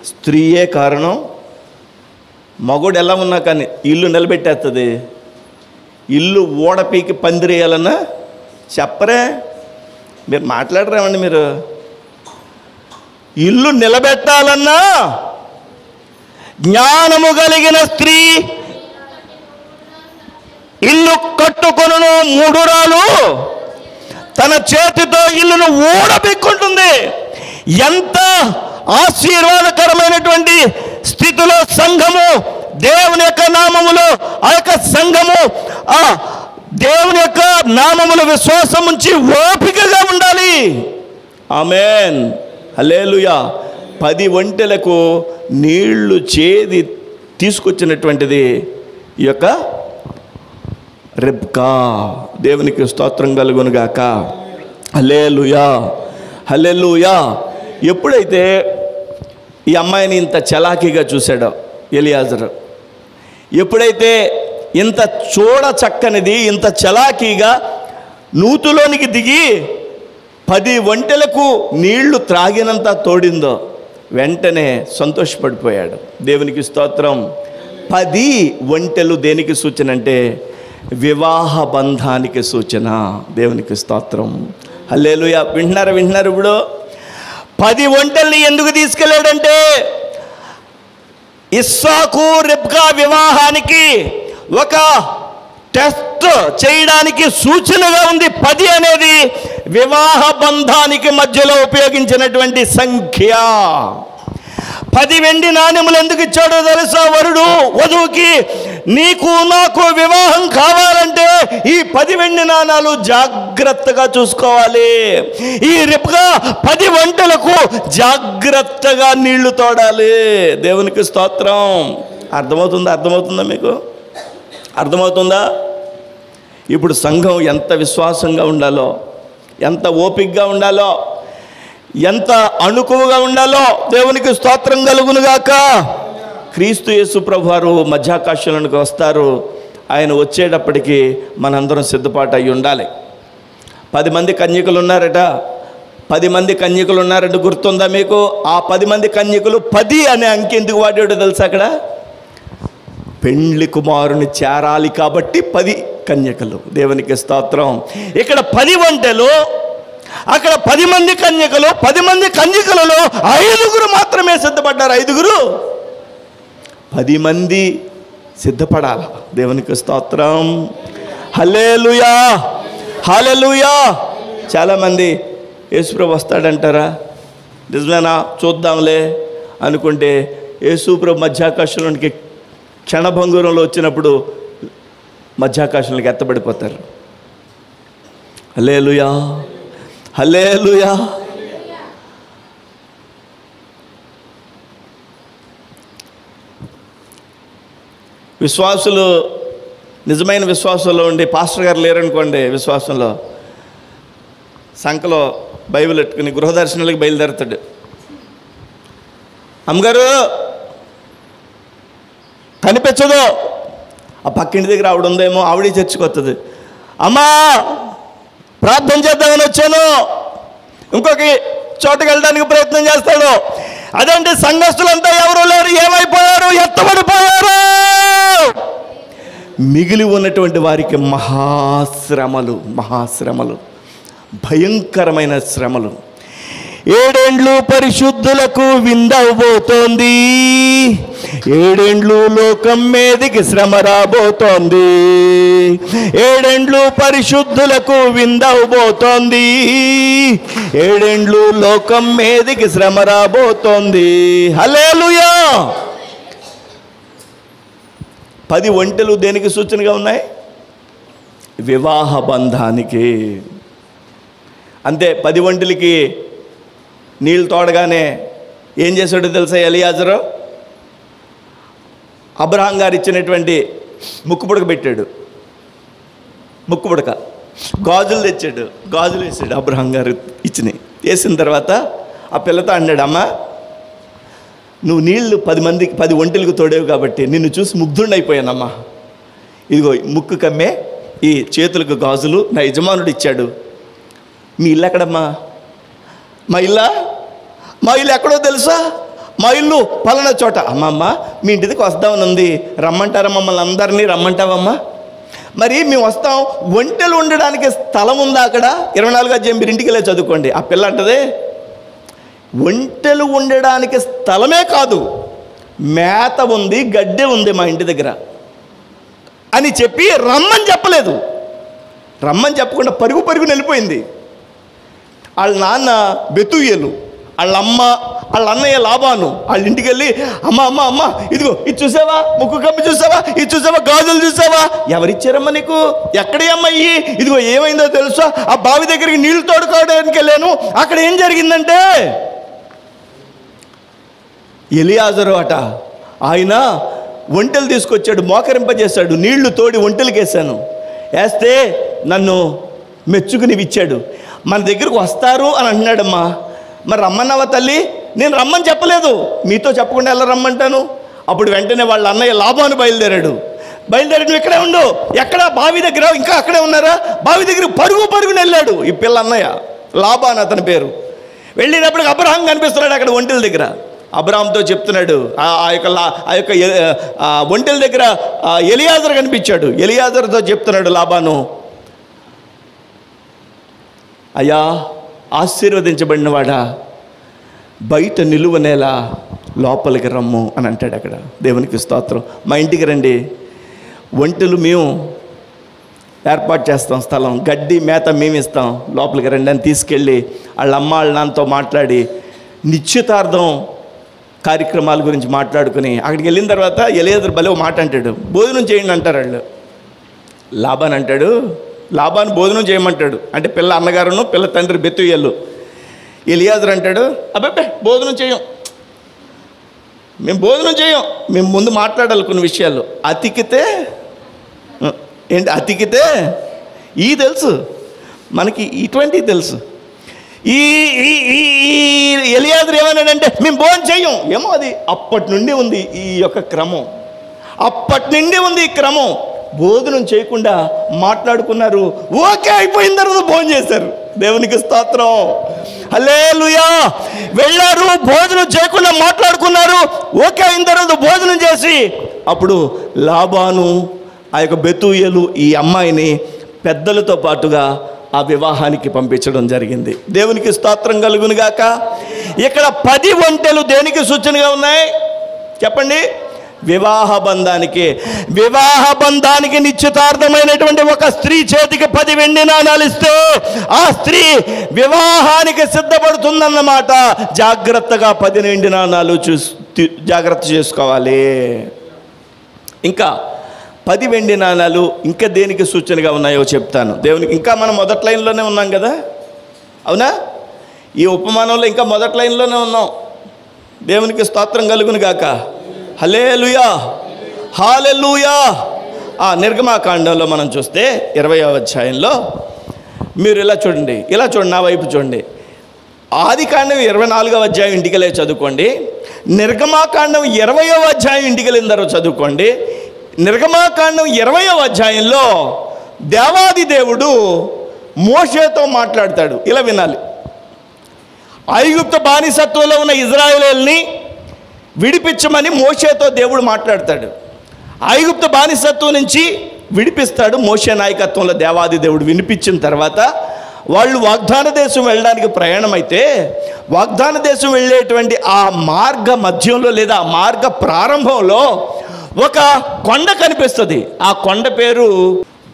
A: స్త్రీయే కారణం. మగోడు ఎలా ఉన్నా కానీ ఇల్లు నిలబెట్టేస్తుంది. ఇల్లు ఓడపీకి పందిరేయాలన్నా చెప్పరే, మీరు మాట్లాడరేమండి మీరు. ఇల్లు నిలబెట్టాలన్నా జ్ఞానము కలిగిన స్త్రీ ఇల్లు కట్టుకొనును, మూఢురాలు తన చేతితో ఇల్లును ఊడబెక్కుంటుంది. ఎంత ఆశీర్వాదకరమైనటువంటి స్థితిలో సంఘము, దేవుని యొక్క నామములో ఆ యొక్క సంఘము, ఆ దేవుని యొక్క నామములో విశ్వాసం ఉంచి ఓపికగా ఉండాలి. ఆమేన్, హల్లెలూయా. 10 ఒంటెలకు నీళ్లు చేది తీసుకొచ్చినటువంటిది ఈ యొక్క రెబ్కా. దేవునికి స్తోత్రం కలుగునుగాక. హల్లెలూయా, హల్లెలూయా. ఎప్పుడైతే ఈ అమ్మాయిని ఇంత చలాకీగా చూశాడో ఎలియాజరు, ఎప్పుడైతే ఇంత చూడ చక్కనిది, ఇంత చలాకీగా నూతులోనికి దిగి 10 ఒంటెలకు నీళ్లు త్రాగినంత తోడిందో, వెంటనే సంతోషపడిపోయాడు. దేవునికి స్తోత్రం. 10 ఒంటెలు దేనికి సూచన అంటే వివాహ బంధానికి సూచన. దేవునికి స్తోత్రం, హల్లెలూయా. వింటున్నారు ఇప్పుడు. 10 ఒంటెల్ని ఎందుకు తీసుకెళ్ళాడంటే ఇస్సాకు రెబ్కా వివాహానికి ఒక టెస్ట్ చేయడానికి సూచనగా ఉంది. 10 అనేది వివాహ బంధానికి మధ్యలో ఉపయోగించినటువంటి సంఖ్య. 10 వెండి నాణెములు ఎందుకు ఇచ్చాడో తెలుసా? వరుడు వధువుకి, నీకు నాకు వివాహం కావాలంటే ఈ 10 వెండి నాణాలు జాగ్రత్తగా చూసుకోవాలి. ఈ రిబ్కా 10 వంటలకు జాగ్రత్తగా నీళ్లు తోడాలి. దేవునికి స్తోత్రం. అర్థమవుతుందా మీకు? అర్థమవుతుందా? ఇప్పుడు సంఘం ఎంత విశ్వాసంగా ఉండాలో, ఎంత ఓపికగా ఉండాలో, ఎంత అణుకువగా ఉండాలో. దేవునికి స్తోత్రం కలుగునుగాక. క్రీస్తు యేసు ప్రభువారు మధ్యాకాశంలోనికి వస్తారు. ఆయన వచ్చేటప్పటికి మనందరం సిద్ధపాటు అయి ఉండాలి. 10 మంది కన్యకులు ఉన్నారట. 10 మంది కన్యకులు ఉన్నారంటే గుర్తుందా మీకు? ఆ 10 మంది కన్యకులు, 10 అనే అంకె ఎందుకు వాడాడో తెలుసా? అక్కడ పెండ్లి కుమారుని చేరాలి కాబట్టి 10 కన్యకలు. దేవునికి స్తోత్రం. ఇక్కడ 10 వంటలు, అక్కడ 10 మంది కన్యకలు. 10 మంది కన్యకలలో 5 మాత్రమే సిద్ధపడ్డారు. 5. 10 మంది సిద్ధపడాలి. దేవునికి స్తోత్రం. హల్లెలూయా, హల్లెలూయా. చాలామంది యేసుప్రభు వస్తాడంటారా? నిజమేనా? చూద్దాంలే అనుకుంటే యేసుప్రభు మధ్యాకాశంలోనికి క్షణభంగురంలో వచ్చినప్పుడు మధ్యాకాశంలోకి ఎత్తబడిపోతారు. హల్లెలూయా, హల్లెలూయా. విశ్వాసులు, నిజమైన విశ్వాసంలో ఉండి పాస్టర్ గారు లేరనుకోండి, విశ్వాసంలో సంకలో బైబిల్ పెట్టుకుని గృహదర్శనాలకు బయలుదేరుతాడు. అమ్మగారు కనిపించదు. ఆ పక్కింటి దగ్గర ఆవిడ ఉందేమో, ఆవిడే చర్చికి వస్తుంది. అమ్మా ప్రార్థన చేద్దామని వచ్చాను. ఇంకొక చోటుకి వెళ్ళడానికి ప్రయత్నం చేస్తాడు. అదేంటి సంఘస్థులంతా ఎవరు లేరు, ఏమైపోయారు? ఎత్తబడిపోయారు. మిగిలి ఉన్నటువంటి వారికి మహాశ్రమలు, భయంకరమైన శ్రమలు. 7 ఏండ్లు పరిశుద్ధులకు విందవబోతోంది. 7 ఏండ్లు లోకం మీదికి శ్రమ రాబోతోంది. 7 ఏండ్లు పరిశుద్ధులకు విందవబోతోంది. 7 ఏండ్లు లోకం మీదికి శ్రమ రాబోతోంది. హల్లెలూయా. 10 వంటలు దేనికి సూచనగా ఉన్నాయి? వివాహ బంధానికి. అంతే. 10 వంటలకి నీళ్ళు తోడగానే ఏం చేశాడో తెలుసా? ఎలియాజరు అబ్రహాం గారు ఇచ్చినటువంటి ముక్కు పుడక పెట్టాడు. ముక్కు పుడక గాజులు తెచ్చాడు. గాజులు వేసాడు. అబ్రహాం గారు ఇచ్చినాయి వేసిన తర్వాత ఆ పిల్లతో అన్నాడు, అమ్మ నువ్వు నీళ్లు 10 వంటలకు తోడేవు కాబట్టి నిన్ను చూసి ముగ్ధుండైపోయానమ్మా. ఇదిగో ముక్కు కమ్మే ఈ చేతులకు గాజులు నా యజమానుడు ఇచ్చాడు. మీ ఇల్లు ఎక్కడమ్మా? మా ఇల్లు ఎక్కడో తెలుసా? మా ఇల్లు పలానా చోట. అమ్మమ్మ మీ ఇంటి దగ్గరికి వస్తామని ఉంది, రమ్మంటారా? మమ్మల్ని అందరినీ రమ్మంటావమ్మా? మరి మేము వస్తాం. వంటలు ఉండడానికి స్థలం ఉందా అక్కడ? 24 అధ్యాయం మీరు ఇంటికి వెళ్ళి చదువుకోండి. ఆ పిల్ల అంటదే, వంటలు ఉండడానికి స్థలమే కాదు, మేత ఉంది, గడ్డె ఉంది మా ఇంటి దగ్గర అని చెప్పి రమ్మని చెప్పలేదు. రమ్మని చెప్పకుండా పరుగు వెళ్ళిపోయింది. వాళ్ళ నాన్న బెతూయేలు, వాళ్ళ అమ్మ, వాళ్ళ అన్నయ్య లాబాను వాళ్ళ ఇంటికి వెళ్ళి, అమ్మ ఇదిగో ఇది చూసావా, ముక్కు కమ్మి చూసావా, ఇది చూసావా, గాజులు చూసావా, ఎవరిచ్చారమ్మా నీకు? ఎక్కడే అమ్మాయి? ఇదిగో ఏమైందో తెలుసా? ఆ బావి దగ్గరికి నీళ్లు తోడుకోవడానికి వెళ్ళాను. అక్కడ ఏం జరిగిందంటే ఎలియాజరు అట, ఆయన ఒంటెలు తీసుకొచ్చాడు, మోకరింపజేశాడు, నీళ్లు తోడి ఒంటెలకు వేసాను. వేస్తే నన్ను మెచ్చుకుని ఇచ్చాడు. మన దగ్గరకు వస్తారు అని అంటున్నాడమ్మా. మరి రమ్మన్నావా తల్లి? నేను రమ్మని చెప్పలేదు, మీతో చెప్పకుండా ఎలా రమ్మంటాను? అప్పుడు వెంటనే వాళ్ళ అన్నయ్య లాబాను బయలుదేరి నువ్వు ఇక్కడే ఉండు. ఎక్కడ? బావి దగ్గర. ఇంకా అక్కడే ఉన్నారా? బావి దగ్గర పరుగుని వెళ్ళాడు ఈ పిల్ల అన్నయ్య, లాబాన్ అతని పేరు. వెళ్ళినప్పటికి అబ్రహాం కనిపిస్తున్నాడు అక్కడ ఒంటెల దగ్గర. అబ్రహాంతో చెప్తున్నాడు, ఆ యొక్క ఒంటెల దగ్గర ఎలియాజరు కనిపించాడు. ఎలియాజరుతో చెప్తున్నాడు లాబాను, అయ్యా ఆశీర్వదించబడినవాడా, బయట నిలువనేల లోపలికి రమ్ము అని అంటాడు అక్కడ. దేవునికి స్తోత్రం. మా ఇంటికి రండి, ఒంటెలు మేము ఏర్పాటు చేస్తాం, స్థలం, గడ్డి మేత మేము ఇస్తాం, లోపలికి రండి అని తీసుకెళ్ళి వాళ్ళ అమ్మ వాళ్ళ నాన్నతో మాట్లాడి నిశ్చితార్థం కార్యక్రమాల గురించి మాట్లాడుకుని అక్కడికి వెళ్ళిన తర్వాత ఎలియాజరు భలే మాట అంటాడు, భోజనం చేయండి అంటారు వాళ్ళు. లాబాన్ అంటాడు, లాబాను భోజనం చేయమంటాడు. అంటే పిల్ల అన్నగారును పిల్ల తండ్రి బెతుయలు. ఎలియాజరు అంటాడు, అబ్బాయి భోజనం చేయం, మేము భోజనం చేయం, మేము ముందు మాట్లాడాలి కొన్ని విషయాలు. అతికితే అతికితే తెలుసు మనకి, ఇటువంటివి తెలుసు. ఈ ఎలియాజరు ఏమన్నాడంటే మేము భోజనం చేయం. ఏమో అది అప్పటి నుండి ఉంది ఈ యొక్క క్రమం, అప్పటి నుండి ఉంది ఈ క్రమం. భోజనం చేయకుండా మాట్లాడుకున్నారు. ఓకే అయిపోయిన తర్వాత భోజనం చేశారు. దేవునికి స్తోత్రం, హల్లెలూయా. వెళ్ళారు, భోజనం చేయకుండా మాట్లాడుకున్నారు. ఓకే అయిన తర్వాత భోజనం చేసి అప్పుడు లాబాను ఆ యొక్క బెతూయేలు ఈ అమ్మాయిని పెద్దలతో పాటుగా ఆ వివాహానికి పంపించడం జరిగింది. దేవునికి స్తోత్రం కలుగును గాక. ఇక్కడ 10 ఒంటెలు దేనికి సూచనగా ఉన్నాయి చెప్పండి? వివాహ బంధానికి. వివాహ బంధానికి నిశ్చితార్థమైనటువంటి ఒక స్త్రీ చేతికి 10 వెండి నాణాలు ఇస్తే ఆ స్త్రీ వివాహానికి సిద్ధపడుతుందన్నమాట. జాగ్రత్తగా 10 వెండి నాణాలు జాగ్రత్త చేసుకోవాలి. ఇంకా 10 వెండి నాణాలు ఇంకా దేనికి సూచనగా ఉన్నాయో చెప్తాను. దేవునికి ఇంకా మనం మొదటి లైన్లోనే ఉన్నాం కదా, అవునా? ఈ ఉపమానంలో ఇంకా మొదటి లైన్లోనే ఉన్నాం. దేవునికి స్తోత్రం కలుగును గాక. హల్లెలూయా, హల్లెలూయా. నిర్గమాకాండంలో మనం చూస్తే 20వ అధ్యాయంలో మీరు ఇలా చూడండి, నా వైపు చూడండి. ఆదికాండం 24వ అధ్యాయం ఇంటికెళ్ళి చదువుకోండి. నిర్గమాకాండం 20వ అధ్యాయం ఇంటికెళ్ళిన తర్వాత చదువుకోండి. నిర్గమాకాండం 20వ అధ్యాయంలో దేవాది దేవుడు మోషేతో మాట్లాడతాడు. ఇలా వినాలి. ఐగుప్తు బానిసత్వంలో ఉన్న ఇజ్రాయేలీయుల్ని విడిపించమని మోషేతో దేవుడు మాట్లాడతాడు. ఐగుప్తు బానిసత్వం నుంచి విడిపిస్తాడు మోషే నాయకత్వంలో. దేవాది దేవుడు వినిపించిన తర్వాత వాళ్ళు వాగ్దాన దేశం వెళ్ళడానికి ప్రయాణం అయితే, వాగ్దాన దేశం వెళ్ళేటువంటి ఆ మార్గ మధ్యంలో లేదా ఆ మార్గ ప్రారంభంలో ఒక కొండ కనిపిస్తుంది. ఆ కొండ పేరు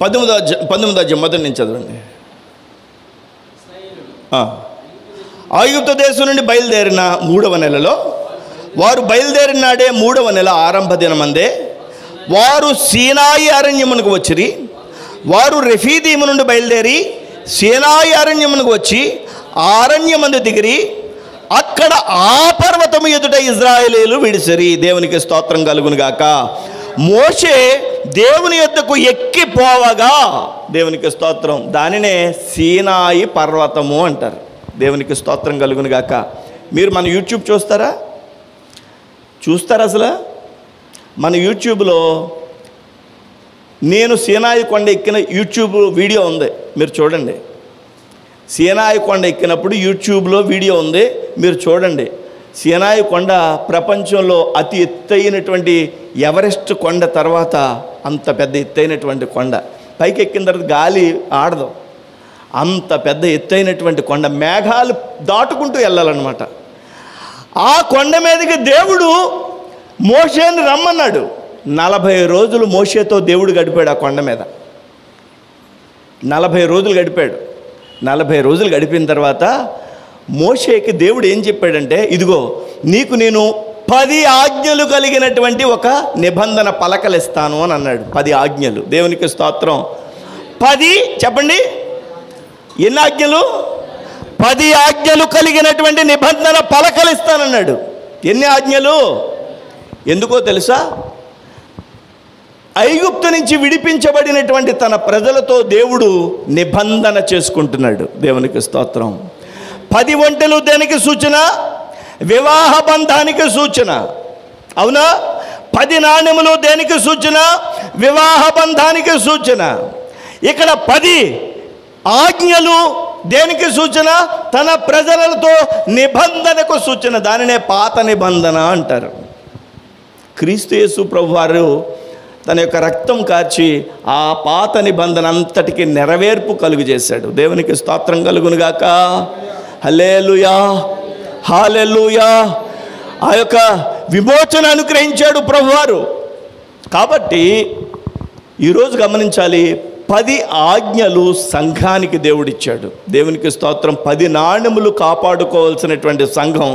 A: 19వ అధ్యాయం మొదటి నుంచి చదవండి. ఐగుప్తు దేశం నుండి బయలుదేరిన 3వ నెలలో, వారు బయలుదేరిన నాడే 3వ నెల ఆరంభ దినమందే వారు సీనాయి అరణ్యమునకు వచ్చిరి. వారు రెఫీదీము నుండి బయలుదేరి సీనాయి అరణ్యమునకు వచ్చి ఆ అరణ్యమందు దిగిరి. అక్కడ ఆ పర్వతము ఎదుట ఇజ్రాయేలీయులు విడిసిరి. దేవునికి స్తోత్రం కలుగును గాక. మోషే దేవుని యొద్దకు ఎక్కిపోవగా, దేవునికి స్తోత్రం, దానినే సీనాయి పర్వతము అంటారు. దేవునికి స్తోత్రం కలుగును గాక. మీరు మన యూట్యూబ్ చూస్తారా అసలు? మన యూట్యూబ్లో నేను సీనాయి కొండ ఎక్కిన యూట్యూబ్ వీడియో ఉంది, మీరు చూడండి. సీనాయి కొండ ఎక్కినప్పుడు యూట్యూబ్లో వీడియో ఉంది, మీరు చూడండి. సీనాయి కొండ ప్రపంచంలో అతి ఎత్తైనటువంటి ఎవరెస్ట్ కొండ తర్వాత అంత పెద్ద ఎత్తైనటువంటి కొండ. పైకి ఎక్కిన తర్వాత గాలి ఆడదు, అంత పెద్ద ఎత్తైనటువంటి కొండ. మేఘాలు దాటుకుంటూ వెళ్ళాలన్నమాట. ఆ కొండ మీదకి దేవుడు మోషేని రమ్మన్నాడు. 40 రోజులు మోషేతో దేవుడు గడిపాడు ఆ కొండ మీద. 40 రోజులు గడిపాడు. 40 రోజులు గడిపిన తర్వాత మోషేకి దేవుడు ఏం చెప్పాడంటే, ఇదిగో నీకు నేను 10 ఆజ్ఞలు కలిగినటువంటి ఒక నిబంధన పలకలు ఇస్తాను అని అన్నాడు. 10 ఆజ్ఞలు. దేవునికి స్తోత్రం. 10 చెప్పండి, ఎన్ని ఆజ్ఞలు? 10 ఆజ్ఞలు కలిగినటువంటి నిబంధన పలకలు ఇస్తానన్నాడు. ఎన్ని ఆజ్ఞలు? ఎందుకో తెలుసా? ఐగుప్తు నుంచి విడిపించబడినటువంటి తన ప్రజలతో దేవుడు నిబంధన చేసుకుంటున్నాడు. దేవునికి స్తోత్రం. 10 ఒంటెలు దేనికి సూచన? వివాహ బంధానికి సూచన, అవునా? 10 నాణెములు దేనికి సూచన? వివాహ బంధానికి సూచన. ఇక్కడ 10 ఆజ్ఞలు దేనికి సూచన? తన ప్రజలతో నిబంధనకు సూచన. దానినే పాత నిబంధన అంటారు. క్రీస్తు యేసు ప్రభువారు తన యొక్క రక్తం కార్చి ఆ పాత నిబంధన అంతటికి నెరవేర్పు కలుగు చేశాడు. దేవునికి స్తోత్రం కలుగునుగాక. హల్లెలూయా, హల్లెలూయా. ఆ యొక్క విమోచన అనుగ్రహించాడు ప్రభువారు. కాబట్టి ఈరోజు గమనించాలి, 10 ఆజ్ఞలు సంఘానికి దేవుడిచ్చాడు. దేవునికి స్తోత్రం. 10 నాణెములు కాపాడుకోవాల్సినటువంటి సంఘం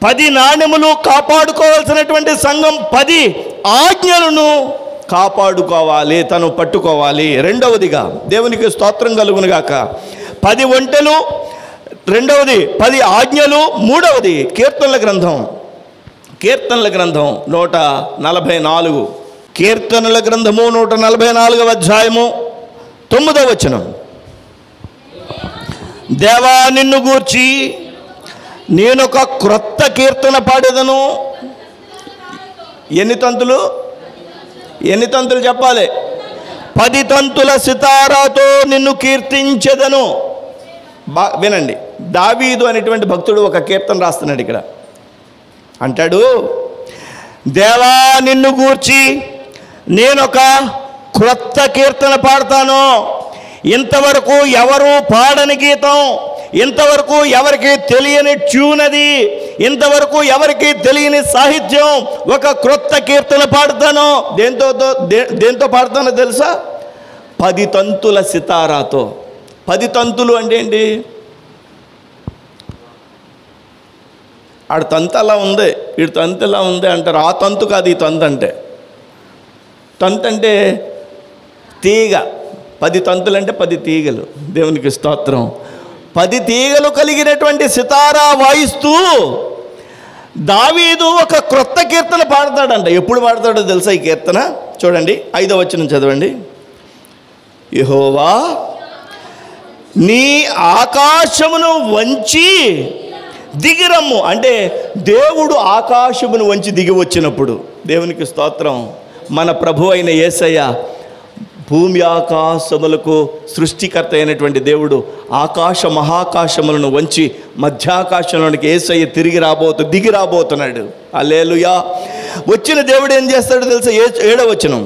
A: 10 నాణెములు కాపాడుకోవాల్సినటువంటి సంఘం 10 ఆజ్ఞలను కాపాడుకోవాలి, తను పట్టుకోవాలి. రెండవదిగా దేవునికి స్తోత్రం కలుగునుగాక, 10 ఒంటెలు, రెండవది 10 ఆజ్ఞలు, మూడవది కీర్తనల గ్రంథం 144, కీర్తనల గ్రంథము 144వ అధ్యాయము 9వ వచనం. దేవా నిన్ను గూర్చి నేనొక క్రొత్త కీర్తన పాడేదను. ఎన్ని తంతులు చెప్పాలి? 10 తంతుల సితారాతో నిన్ను కీర్తించెదను. వినండి, దావీదు అనేటువంటి భక్తుడు ఒక కీర్తన రాస్తున్నాడు. ఇక్కడ అంటాడు, దేవా నిన్ను గూర్చి నేనొక క్రొత్త కీర్తన పాడతాను. ఇంతవరకు ఎవరు పాడని గీతం, ఇంతవరకు ఎవరికి తెలియని ట్యూన్, అది ఇంతవరకు ఎవరికి తెలియని సాహిత్యం. ఒక క్రొత్త కీర్తన పాడతాను. దేంతో పాడతానో తెలుసా? 10 తంతుల సితారాతో. 10 తంతులు అంటే ఏంటి? ఆడ తంతు అలా ఉంది, వీడి తంతు ఎలా ఉంది అంటారు. ఆ తంతు కాదు ఈ తంతు అంటే. తంతు అంటే తీగ. 10 తంతులు అంటే 10 తీగలు. దేవునికి స్తోత్రం. 10 తీగలు కలిగినటువంటి సితారా వాయిస్తూ దావీదు ఒక క్రొత్త కీర్తన పాడతాడంట. ఎప్పుడు పాడతాడో తెలుసా ఈ కీర్తన? చూడండి, 5వ వచనం చదవండి. యెహోవా నీ ఆకాశమును వంచి దిగిరమ్ము. అంటే దేవుడు ఆకాశమును వంచి దిగి వచ్చినప్పుడు, దేవునికి స్తోత్రం, మన ప్రభు అయిన యేసయ్య భూమి ఆకాశములకు సృష్టికర్త అయినటువంటి దేవుడు ఆకాశ మహాకాశములను వంచి మధ్యాకాశంలోనికి యేసయ్య దిగి రాబోతున్నాడు. హల్లెలూయా. వచ్చిన దేవుడు ఏం చేస్తాడో తెలుసా? 7వ వచనం,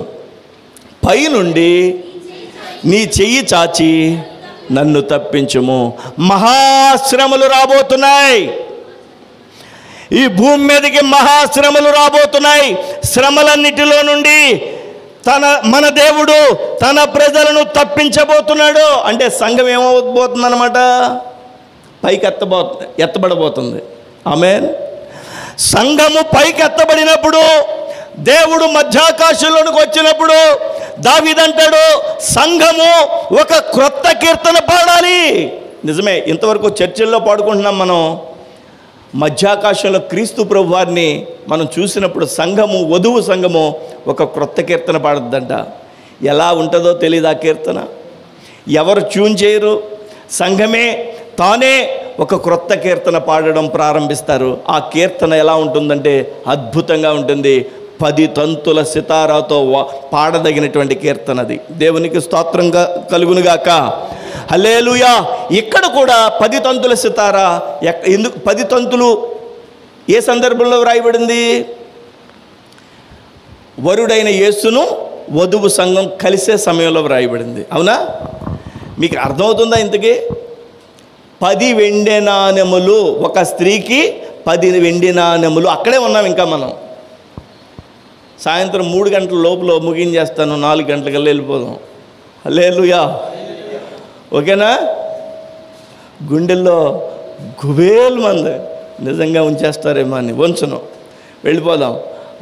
A: పైనుండి నీ చెయ్యి చాచి నన్ను తప్పించుము. మహాశ్రమలు రాబోతున్నాయి, ఈ భూమి మీదకి మహాశ్రమలు రాబోతున్నాయి. శ్రమలన్నిటిలో నుండి మన దేవుడు తన ప్రజలను తప్పించబోతున్నాడు. అంటే సంఘం ఏమవబోతుంది అన్నమాట? పైకి ఎత్తబడబోతుంది. ఆమేన్. సంఘము పైకి ఎత్తబడినప్పుడు, దేవుడు మధ్యాకాశంలోనికి వచ్చినప్పుడు దావీదంటాడు, సంఘము ఒక క్రొత్త కీర్తన పాడాలి. నిజమే, ఇంతవరకు చర్చిల్లో పాడుకుంటున్నాం మనం. మధ్యాకాశంలో క్రీస్తు ప్రభు వారిని మనం చూసినప్పుడు సంఘము, వధువు సంఘము ఒక క్రొత్త కీర్తన పాడద్దంట. ఎలా ఉంటుందో తెలియదు ఆ కీర్తన. ఎవరు ట్యూన్ చేయరు, సంఘమే తానే ఒక క్రొత్త కీర్తన పాడడం ప్రారంభిస్తారు. ఆ కీర్తన ఎలా ఉంటుందంటే అద్భుతంగా ఉంటుంది. 10 తంతుల సితారాతో పాడదగినటువంటి కీర్తన అది. దేవునికి స్తోత్రంగా కలుగునుగాక. హల్లెలూయా. ఇక్కడ కూడా 10 తంతుల సితారా. ఎందుకు 10 తంతులు? ఏ సందర్భంలో వ్రాయబడింది? వరుడైన యేసును వధువు సంఘం కలిసే సమయంలో వ్రాయబడింది. అవునా? మీకు అర్థమవుతుందా? ఇంతకీ 10 వెండి నాణెములు, ఒక స్త్రీకి 10 వెండి నాణెములు. అక్కడే ఉన్నాం ఇంకా మనం. సాయంత్రం 3 గంటల లోపల ముగించేస్తాను, 4 గంటలకల్లా వెళ్ళిపోదాం. హల్లెలూయా. ఓకేనా? గుండెల్లో గుబేలు మంది నిజంగా ఉంచేస్తారేమో అని వంచను, వెళ్ళిపోదాం.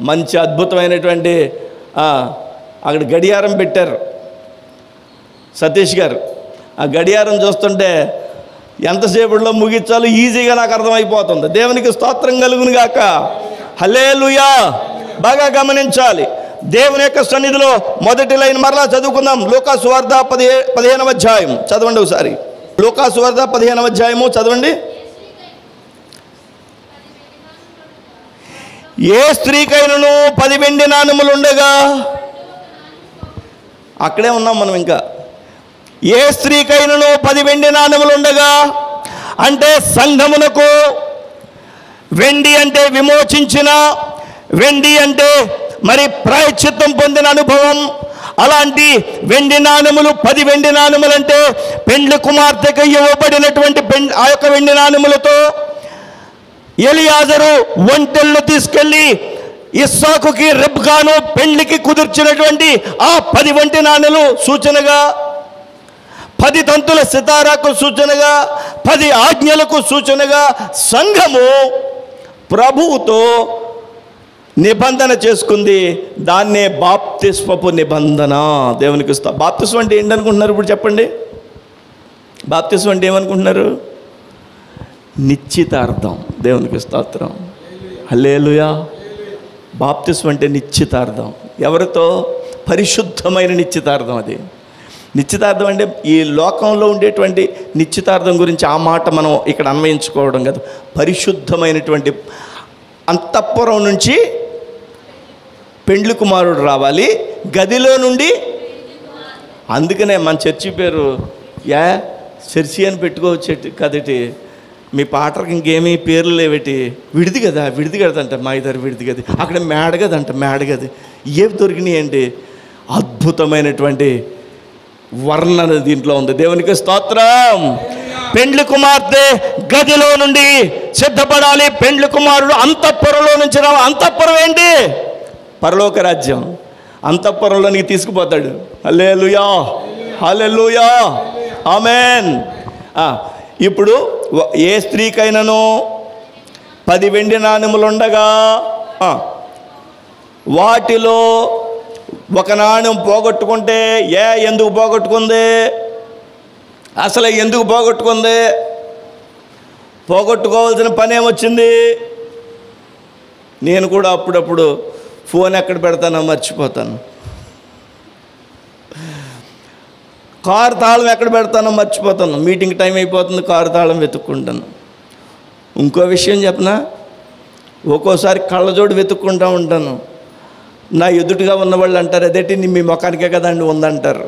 A: మంచి అద్భుతమైనటువంటి అక్కడ గడియారం పెట్టారు సతీష్ గారు. ఆ గడియారం చూస్తుంటే ఎంతసేపట్లో ముగించాలో ఈజీగా నాకు అర్థమైపోతుంది. దేవునికి స్తోత్రం కలుగునుగాక. హల్లెలూయా. బాగా గమనించాలి. దేవుని యొక్క సన్నిధిలో మొదటి లైన్ మరలా చదువుకుందాం. లూకా సువార్త 15వ అధ్యాయం చదవండి ఒకసారి. లూకా సువార్త 15వ అధ్యాయము చదవండి. ఏ స్త్రీకైనను 10 వెండి నాణెములు ఉండగా, అక్కడే ఉన్నాం మనం ఇంకా. ఏ స్త్రీకైనను 10 వెండి నాణెములు ఉండగా అంటే సంఘమునకు వెండి అంటే విమోచించిన, వెండి అంటే మరి ప్రాయశ్చిత్తం పొందిన అనుభవం. అలాంటి వెండి నాణెములు 10 వెండి నాణెములు అంటే పెండ్లి కుమార్తెకు ఇవ్వబడినటువంటి ఆ యొక్క వెండి నాణెములతో ఎలియాజరు ఒంటెలను తీసుకెళ్ళి ఇస్సాకుకి రెబ్కాను పెండ్లికి కుదిర్చినటువంటి ఆ 10 వెండి నాణెలు సూచనగా, 10 తంతుల సితారాకు సూచనగా, 10 ఆజ్ఞలకు సూచనగా సంఘము ప్రభువుతో నిబంధన చేసుకుంది. దాన్నే బాప్తిస్మపు నిబంధన. దేవునికి బాప్తిస్మం అంటే ఏంటనుకుంటున్నారు ఇప్పుడు చెప్పండి? బాప్తిస్మం అంటే ఏమనుకుంటున్నారు? నిశ్చితార్థం. దేవునికి స్తోత్రం, హల్లెలూయా. బాప్తిస్మం అంటే నిశ్చితార్థం. ఎవరితో? పరిశుద్ధమైన నిశ్చితార్థం. అది నిశ్చితార్థం అంటే ఈ లోకంలో ఉండేటువంటి నిశ్చితార్థం గురించి ఆ మాట మనం ఇక్కడ అన్వయించుకోవడం కాదు. పరిశుద్ధమైనటువంటి అంతఃపురం నుంచి పెండ్లి కుమారుడు రావాలి, గదిలో నుండి. అందుకనే మన చర్చి పేరు చర్చి అని పెట్టుకోవచ్చు కదటి. మీ పాటలకు ఇంకేమీ పేర్లు లేవేటి. విడిది కదా, విడిది కదంట. మా ఇద్దరు విడిది గది, అక్కడ మేడగదంట, మేడగది. ఏవి దొరికినాయి అంటే అద్భుతమైనటువంటి వర్ణన దీంట్లో ఉంది. దేవునికి స్తోత్రం. పెండ్లి కుమార్తె గదిలో నుండి సిద్ధపడాలి, పెండ్లి కుమారుడు అంతఃపురంలో నుంచి రావాలి. అంతఃపురం ఏంటి? పరలోక రాజ్యం. అంతఃపురంలోనికి తీసుకుపోతాడు. హల్లెలూయా, హల్లెలూయా, ఆమేన్. ఇప్పుడు ఏ స్త్రీకైనాను 10 వెండి నాణెములు ఉండగా వాటిలో ఒక నాణ్యం పోగొట్టుకుంటే, ఎందుకు పోగొట్టుకుంది? అసలు ఎందుకు పోగొట్టుకుంది? పోగొట్టుకోవాల్సిన పని ఏమొచ్చింది? నేను కూడా అప్పుడప్పుడు ఫోన్ ఎక్కడ పెడతానో మర్చిపోతాను, కారు తాళం ఎక్కడ పెడతానో మర్చిపోతాను. మీటింగ్ టైం అయిపోతుంది, కారు తాళం వెతుక్కుంటాను. ఇంకో విషయం చెప్పనా? ఒక్కోసారి కళ్ళజోడు వెతుక్కుంటూ ఉంటాను. నా ఎదుటిగా ఉన్నవాళ్ళు అంటారు, అదేంటి మీ ముఖానికే కదండి ఉందంటారు.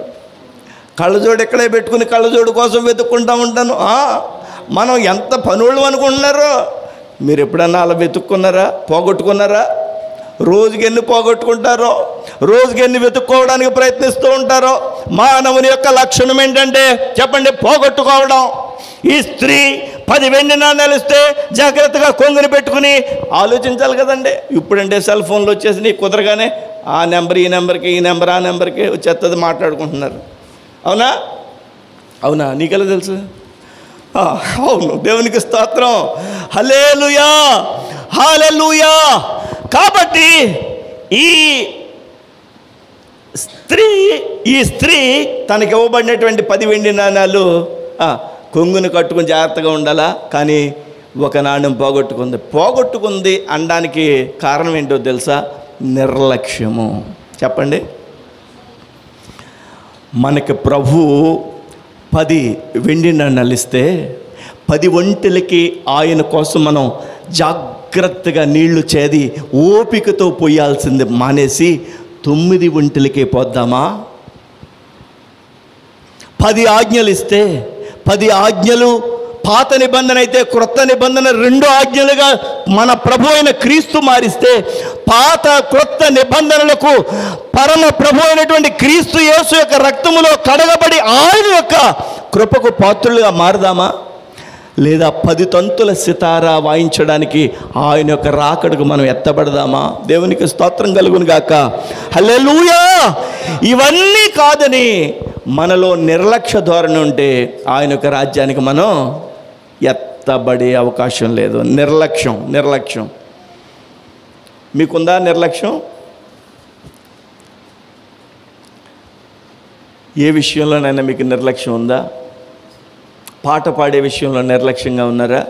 A: కళ్ళజోడు ఎక్కడే పెట్టుకుని కళ్ళజోడు కోసం వెతుక్కుంటూ ఉంటాను. మనం ఎంత పనులు అనుకుంటున్నారో. మీరు ఎప్పుడన్నా అలా వెతుక్కున్నారా? పోగొట్టుకున్నారా? రోజుకి ఎన్ని పోగొట్టుకుంటారో, రోజుకి ఎన్ని వెతుక్కోవడానికి ప్రయత్నిస్తూ ఉంటారో. మానవుని యొక్క లక్షణం ఏంటంటే చెప్పండి? పోగొట్టుకోవడం. ఈ స్త్రీ 10 వెండి నాణ్యాలు ఇస్తే జాగ్రత్తగా కొంగుని పెట్టుకుని ఆలోచించాలి కదండి. ఇప్పుడంటే సెల్ ఫోన్లు వచ్చేసి కుదరగానే ఆ నెంబర్ ఈ నెంబర్కి, ఈ నెంబర్ ఆ నెంబర్కి వచ్చేస్తుంది, మాట్లాడుకుంటున్నారు. అవునా? అవునా? నీకెలా తెలుసు? అవును. దేవునికి స్తోత్రం, హల్లెలూయా, హల్లెలూయా. కాబట్టి ఈ స్త్రీ తనకి ఇవ్వబడినటువంటి 10 వెండి నాణ్యాలు కొంగుని కట్టుకుని జాగ్రత్తగా ఉండాలా. కానీ ఒక నాణ్యం పోగొట్టుకుంది అనడానికి కారణం ఏంటో తెలుసా? నిర్లక్ష్యము. చెప్పండి. మనకి ప్రభు 10 వెండి నాణ్యాలు ఇస్తే 10 ఒంటెలకి ఆయన కోసం మనం జాగ్రత్తగా నీళ్లు చేది ఓపికతో పోయాల్సింది మానేసి 9 ఒంటెలకే పోద్దామా? 10 ఆజ్ఞలు ఇస్తే 10 ఆజ్ఞలు పాత నిబంధన అయితే క్రొత్త నిబంధన 2 ఆజ్ఞలుగా మన ప్రభు అయిన క్రీస్తు మారిస్తే, పాత క్రొత్త నిబంధనలకు పరమ ప్రభు అయినటువంటి క్రీస్తు యేసు యొక్క రక్తములో కడగబడి ఆయన యొక్క కృపకు పాత్రులుగా మారదామా? లేదా 10 తంతుల సితారా వాయించడానికి ఆయన యొక్క రాకడకు మనం ఎత్తబడదామా? దేవునికి స్తోత్రం కలుగును గాక, హల్లెలూయా. ఇవన్నీ కాదని మనలో నిర్లక్ష్య ధోరణి ఉంటే ఆయన యొక్క రాజ్యానికి మనం ఎత్తబడే అవకాశం లేదు. నిర్లక్ష్యం మీకుందా? నిర్లక్ష్యం ఏ విషయంలోనైనా మీకు నిర్లక్ష్యం ఉందా? పాట పాడే విషయంలో నిర్లక్ష్యంగా ఉన్నారా?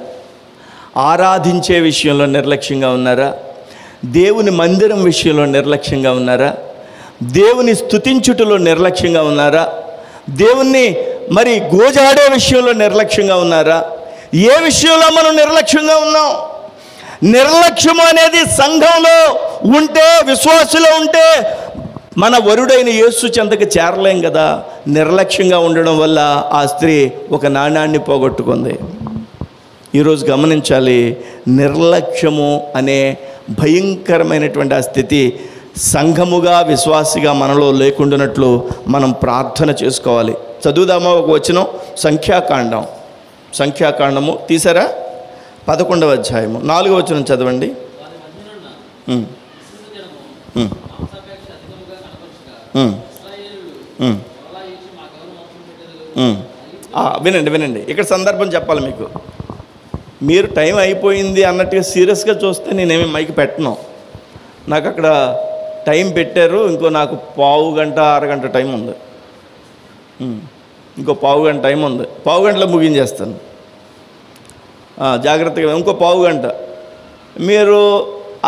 A: ఆరాధించే విషయంలో నిర్లక్ష్యంగా ఉన్నారా? దేవుని మందిరం విషయంలో నిర్లక్ష్యంగా ఉన్నారా? దేవుని స్తుతించుటలో నిర్లక్ష్యంగా ఉన్నారా? దేవుణ్ణి మరి గోజాడే విషయంలో నిర్లక్ష్యంగా ఉన్నారా? ఏ విషయంలో మనం నిర్లక్ష్యంగా ఉన్నాం? నిర్లక్ష్యం అనేది సంఘంలో ఉంటే, విశ్వాసులో ఉంటే మన వరుడైన యేసు చెంతకు చేరలేం కదా. నిర్లక్ష్యంగా ఉండడం వల్ల ఆ స్త్రీ ఒక నాణ్యాన్ని పోగొట్టుకుంది. ఈరోజు గమనించాలి, నిర్లక్ష్యము అనే భయంకరమైనటువంటి ఆ స్థితి సంఘముగా విశ్వాసిగా మనలో లేకుండానట్లు మనం ప్రార్థన చేసుకోవాలి. చదువుదామా ఒక వచనం? సంఖ్యాకాండము తీసారా? 11వ అధ్యాయము 4వ వచనం చదవండి. వినండి. ఇక్కడ సందర్భం చెప్పాలి మీకు. మీరు టైం అయిపోయింది అన్నట్టుగా సీరియస్గా చూస్తే నేనేమి మైక్ పెట్టను. నాకు అక్కడ టైం పెట్టారు, ఇంకో నాకు పావు గంట అరగంట టైం ఉంది, ఇంకో పావు గంట టైం ఉంది. పావు గంటలో ముగించేస్తాను, జాగ్రత్తగా. ఇంకో పావు గంట మీరు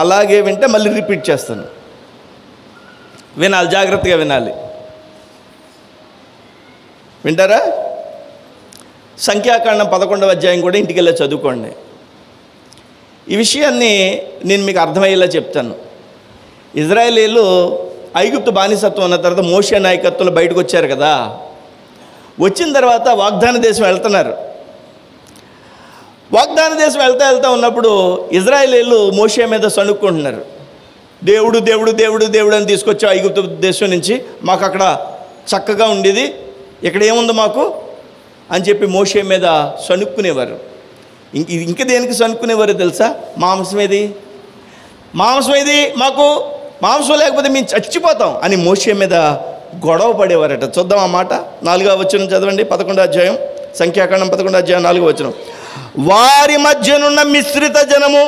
A: అలాగే వింటే మళ్ళీ రిపీట్ చేస్తాను. వినాలి, జాగ్రత్తగా వినాలి. వింటారా? సంఖ్యాకాండం 11వ అధ్యాయం కూడా ఇంటికి వెళ్ళి చదువుకోండి. ఈ విషయాన్ని నేను మీకు అర్థమయ్యేలా చెప్తాను. ఇజ్రాయేలీలు ఐగుప్తు బానిసత్వం ఉన్న తర్వాత మోషే నాయకత్వంలో బయటకు వచ్చారు కదా. వచ్చిన తర్వాత వాగ్దాన దేశం వెళ్తున్నారు. వాగ్దాన దేశం వెళ్తా ఉన్నప్పుడు ఇజ్రాయేలీలు మోషే మీద సణుక్కుంటున్నారు. దేవుడు దేవుడు దేవుడు దేవుడు అని తీసుకొచ్చి ఐగుప్తు దేశం నుంచి, మాకు అక్కడ చక్కగా ఉండేది, ఇక్కడ ఏముంది మాకు అని చెప్పి మోషే మీద సణుక్కునేవారు. ఇంక దేనికి సణుక్కునేవారు తెలుసా? మాంసం ఏది మాకు, మాంసం లేకపోతే మేము చచ్చిపోతాం అని మోషే మీద గొడవ పడేవారట. చూద్దాం ఆ మాట. 4వ వచనం చదవండి, 11వ అధ్యాయం, సంఖ్యాకాండం 11వ అధ్యాయం 4వ వచనం. వారి మధ్యనున్న మిశ్రిత జనము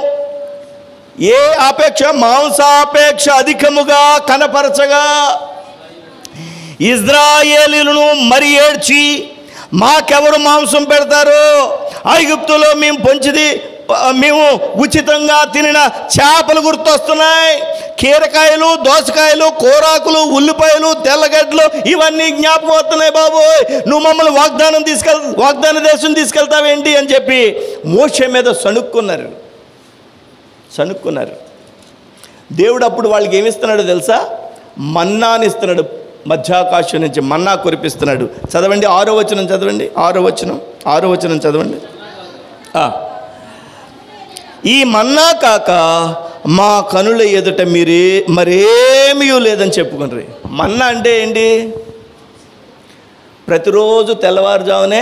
A: ఏ ఆపేక్ష, మాంసాపేక్ష అధికముగా కనపరచగా ఇజ్రాయేలీలను మరి ఏడ్చి, మాకెవరు మాంసం పెడతారు? ఐగుప్తులో మేము ఉచితంగా తినిన చేపలు గుర్తొస్తున్నాయి. కీరకాయలు, దోసకాయలు, కూరాకులు, ఉల్లిపాయలు, తెల్లగడ్డలు ఇవన్నీ జ్ఞాపకం వస్తున్నాయి. బాబోయ్, నువ్వు మమ్మల్ని వాగ్దాన దేశం తీసుకెళ్తావేంటి అని చెప్పి మోషే మీద సణుక్కున్నారు. దేవుడు అప్పుడు వాళ్ళకి ఏమిస్తున్నాడో తెలుసా? మన్నాని ఇస్తున్నాడు. మధ్యాకాశం నుంచి మన్నా కురిపిస్తున్నాడు. చదవండి 6వ వచనం చదవండి. 6వ వచనం చదవండి. ఈ మన్నా కాక మా కనుల ఎదుట మరేమీ లేదని చెప్పుకున్నారు. మన్నా అంటే ఏంటి? ప్రతిరోజు తెల్లవారుజామునే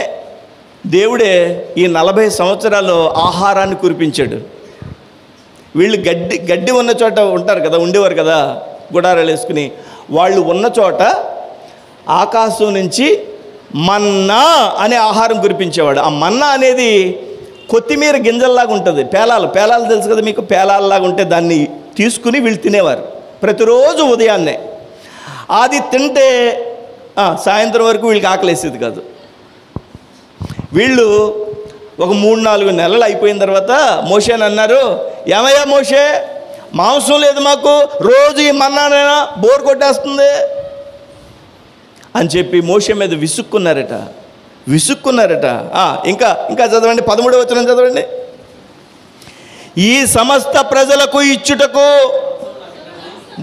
A: దేవుడే ఈ 40 సంవత్సరాలు ఆహారాన్ని కురిపించాడు. వీళ్ళు గడ్డి ఉన్న చోట ఉంటారు కదా, ఉండేవారు కదా, గుడారాలు వేసుకుని. వాళ్ళు ఉన్న చోట ఆకాశం నుంచి మన్నా అనే ఆహారం కురిపించేవాడు. ఆ మన్నా అనేది కొత్తిమీర గింజల్లాగా ఉంటుంది. పేలాలు తెలుసు కదా మీకు, పేలాల్లాగా ఉంటే దాన్ని తీసుకుని వీళ్ళు తినేవారు ప్రతిరోజు ఉదయాన్నే. అది తింటే సాయంత్రం వరకు వీళ్ళకి ఆకలేసేది కాదు. వీళ్ళు ఒక 3-4 నెలలు అయిపోయిన తర్వాత మోషేని అన్నారు, ఏమయ్యా మోషే, మాంసం లేదు మాకు, రోజు ఈ మన్నానైనా బోర్ కొట్టేస్తుంది అని చెప్పి మోషే మీద విసుక్కున్నారట. ఇంకా చదవండి, 13వ వచనం చదవండి. ఈ సమస్త ప్రజలకు ఇచ్చుటకు,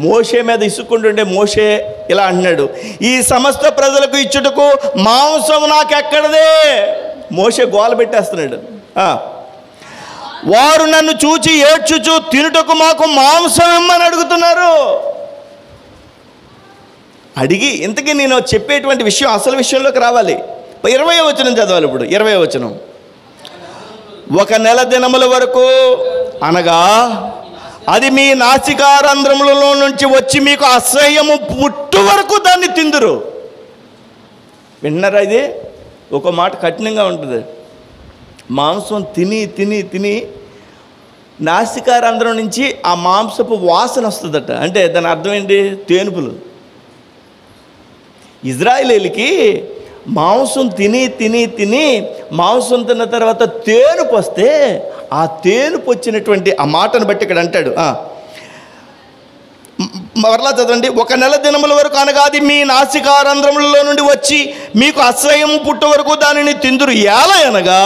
A: మోషే మీద ఇసుక్కుంటుంటే మోషే ఇలా అంటున్నాడు, ఈ సమస్త ప్రజలకు ఇచ్చుటకు మాంసం నాకెక్కడదే. మోషే గోల పెట్టేస్తున్నాడు. వారు నన్ను చూచి ఏడ్చుచు తినుటకు మాకు మాంసం ఇమ్మని అడుగుతున్నారు. అడిగి ఇంతకీ నేను చెప్పేటువంటి విషయం అసలు విషయంలోకి రావాలి. 20వ వచనం చదవాలి. ఇప్పుడు 20వ వచనం. 1 నెల దినముల వరకు అనగా అది మీ నాసికారంధ్రములలో నుంచి వచ్చి మీకు అసహ్యము పుట్టు వరకు దాన్ని తిందురు. విన్నారా? ఇది ఒక మాట కఠినంగా ఉంటుంది. మాంసం తిని నాసికారంధ్రం నుంచి ఆ మాంసపు వాసన వస్తుందట. అంటే దాని అర్థం ఏంటి? తేనుపులు. ఇజ్రాయేలీలకి మాంసం తిని మాంసం తిన్న తర్వాత తేనుపు వస్తే, ఆ తేనుపు వచ్చినటువంటి ఆ మాటను బట్టి ఇక్కడ అంటాడు. మరలా చదవండి. 1 నెల దినముల వరకు అనగా అది మీ నాసికారంధ్రములలో నుండి వచ్చి మీకు అసహ్యం పుట్టు వరకు దానిని తిందురు. ఎలా అనగా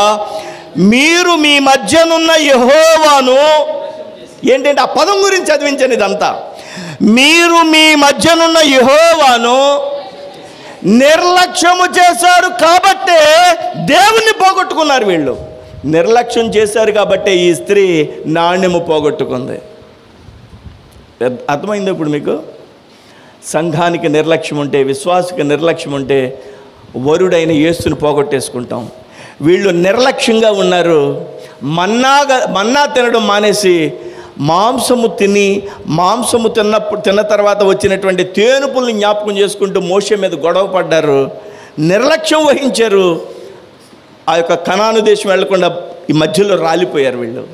A: మీరు మీ మధ్యనున్న యెహోవాను, ఏంటంటే ఆ పదం గురించి చదివించండి ఇదంతా. మీరు మీ మధ్యనున్న యెహోవాను నిర్లక్ష్యము చేశారు కాబట్టే దేవుణ్ణి పోగొట్టుకున్నారు. వీళ్ళు నిర్లక్ష్యం చేశారు కాబట్టే ఈ స్త్రీ నాణ్యము పోగొట్టుకుంది. అర్థమైంది ఇప్పుడు మీకు? సంఘానికి నిర్లక్ష్యం ఉంటే, విశ్వాసకి నిర్లక్ష్యం ఉంటే వరుడైన యేసుని పోగొట్టేసుకుంటాం. వీళ్ళు నిర్లక్ష్యంగా ఉన్నారు. మన్నా తినడం మానేసి మాంసము తిన్న తర్వాత వచ్చినటువంటి తేనుపుల్ని జ్ఞాపకం చేసుకుంటూ మోషే మీద గొడవ పడ్డారు, నిర్లక్ష్యం వహించారు. ఆ యొక్క కనాను దేశం వెళ్లకుండా ఈ మధ్యలో రాలిపోయారు వీళ్ళు.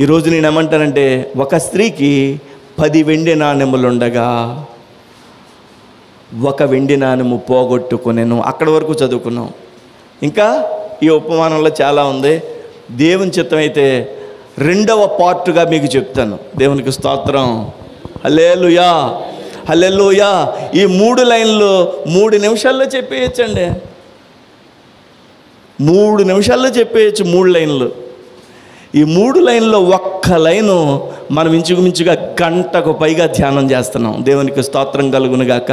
A: ఈరోజు నేను ఏమంటానంటే, ఒక స్త్రీకి 10 వెండి నాణెములు ఉండగా 1 వెండి నాణెము పోగొట్టుకునేను. అక్కడి వరకు చదువుకున్నాం. ఇంకా ఈ ఉపమానంలో చాలా ఉంది. దేవుని చిత్తం అయితే 2వ పార్టుగా మీకు చెప్తాను. దేవునికి స్తోత్రం. హల్లెలూయా, హల్లెలూయా. ఈ 3 లైన్లు 3 నిమిషాల్లో చెప్పేయచ్చండి. 3 నిమిషాల్లో చెప్పేయచ్చు 3 లైన్లు. ఈ 3 లైన్లో ఒక్క లైను మనం ఇంచుమించుగా గంటకు పైగా ధ్యానం చేస్తున్నాం. దేవునికి స్తోత్రం కలుగునుగాక.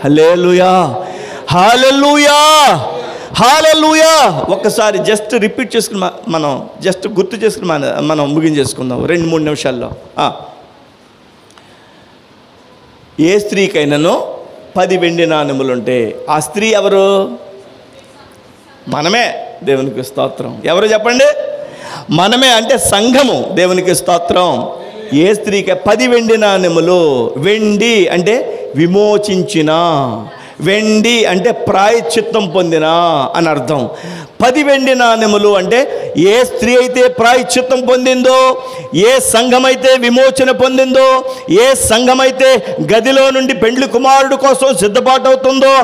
A: హల్లెలూయా, హల్లెలూయా, హల్లెలూయా. ఒక్కసారి జస్ట్ రిపీట్ చేసుకుని మనం జస్ట్ గుర్తు చేసుకుని మనం ముగించేసుకుందాం 2-3 నిమిషాల్లో. ఏ స్త్రీకైనాను 10 వెండి నాణెములు ఉంటే ఆ స్త్రీ ఎవరు? మనమే. దేవునికి స్తోత్రం. ఎవరు చెప్పండి? మనమే, అంటే సంఘము. దేవునికి స్తోత్రం. ఏ స్త్రీకి 10 వెండి నాణెములు. వెండి అంటే విమోచించిన, వెండి అంటే ప్రాయశ్చిత్తం పొందిన అని అర్థం. 10 వెండి నాణెములు అంటే ఏ స్త్రీ అయితే ప్రాయశ్చిత్తం పొందిందో, ఏ సంఘమైతే విమోచన పొందిందో, ఏ సంఘమైతే గదిలో నుండి పెండ్లి కుమారుడు కోసం సిద్ధపాటు అవుతుందో,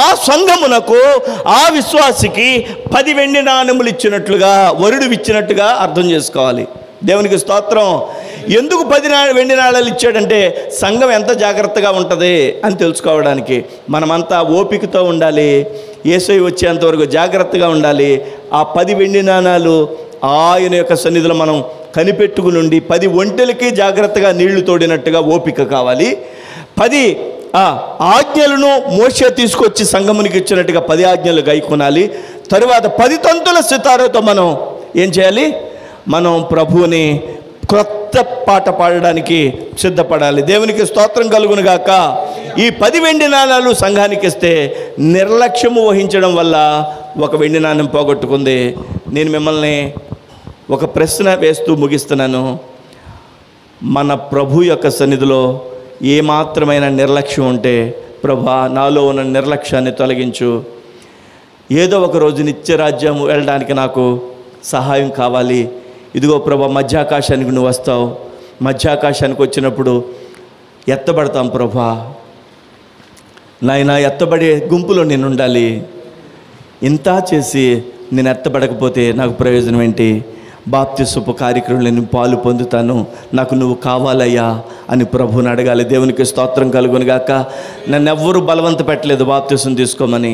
A: ఆ సంఘమునకు, ఆ విశ్వాసికి 10 వెండి నాణెములు ఇచ్చినట్లుగా, వరుడు ఇచ్చినట్టుగా అర్థం చేసుకోవాలి. దేవునికి స్తోత్రం. ఎందుకు 10 వెండి నాణాలు ఇచ్చాడంటే సంఘం ఎంత జాగ్రత్తగా ఉంటుంది అని తెలుసుకోవడానికి. మనమంతా ఓపికతో ఉండాలి. యేసయ్య వచ్చేంతవరకు జాగ్రత్తగా ఉండాలి. ఆ 10 వెండి నాణాలు ఆయన యొక్క సన్నిధిలో మనం కనిపెట్టుకుని ఉండి 10 ఒంటెలకి జాగ్రత్తగా నీళ్లు తోడినట్టుగా ఓపిక కావాలి. 10 ఆజ్ఞలను మోషే తీసుకొచ్చి సంఘమునికి ఇచ్చినట్టుగా 10 ఆజ్ఞలు గైకొనాలి. తరువాత 10 తంతుల సితారతో మనం ఏం చేయాలి? మనం ప్రభువుని క్రొత్త పాట పాడడానికి సిద్ధపడాలి. దేవునికి స్తోత్రం కలుగునుగాక. ఈ 10 వెండి నాణాలు సంఘానికి ఇస్తే నిర్లక్ష్యము వహించడం వల్ల 1 వెండి నాణ్యం పోగొట్టుకుంది. నేను మిమ్మల్ని ఒక ప్రశ్న వేస్తూ ముగిస్తున్నాను. మన ప్రభు యొక్క సన్నిధిలో ఏమాత్రమైన నిర్లక్ష్యం ఉంటే, ప్రభా నాలో ఉన్న నిర్లక్ష్యాన్ని తొలగించు, ఏదో ఒక రోజు నిత్యరాజ్యం వెళ్ళడానికి నాకు సహాయం కావాలి. ఇదిగో ప్రభా, మధ్యాకాశానికి నువ్వు వస్తావు. మధ్యాకాశానికి వచ్చినప్పుడు ఎత్తబడతాం ప్రభా. నాయన, ఎత్తబడే గుంపులో నేను ఉండాలి. ఇంత చేసి నేను ఎత్తబడకపోతే నాకు ప్రయోజనం ఏంటి? బాప్తిస్మపు కార్యక్రమంలో నేను పాలు పొందుతాను, నాకు నువ్వు కావాలయ్యా అని ప్రభువుని అడగాలి. దేవునికి స్తోత్రం కలుగునుగాక. నన్నెవ్వరూ బలవంత పెట్టలేదు బాప్తిసం తీసుకోమని,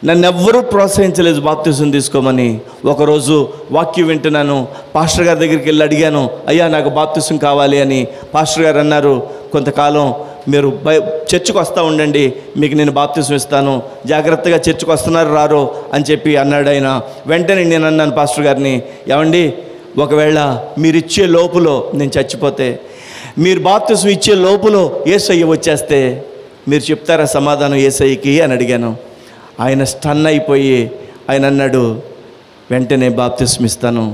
A: నన్నెవ్వరూ ప్రోత్సహించలేదు బాప్తిసం తీసుకోమని. ఒకరోజు వాక్యం వింటున్నాను, పాస్టర్ గారి దగ్గరికి వెళ్ళి అడిగాను, అయ్యా నాకు బాప్తిసం కావాలి అని. పాస్టర్ గారు అన్నారు, కొంతకాలం మీరు చర్చికి వస్తూ ఉండండి, మీకు నేను బాప్తిసం ఇస్తాను, జాగ్రత్తగా చర్చికి వస్తున్నారు రారో అని చెప్పి అన్నాడు ఆయన. వెంటనే నేను అన్నాను పాస్టర్ గారిని, ఏమండి, ఒకవేళ మీరు ఇచ్చే లోపులో నేను చచ్చిపోతే, మీరు బాప్తిసం ఇచ్చే లోపులో యేసయ్య వచ్చేస్తే మీరు చెప్తారా సమాధానం యేసయ్యకి అని అడిగాను. ఆయన స్టన్ అయిపోయి ఆయన అన్నాడు, వెంటనే బాప్తిసం ఇస్తాను.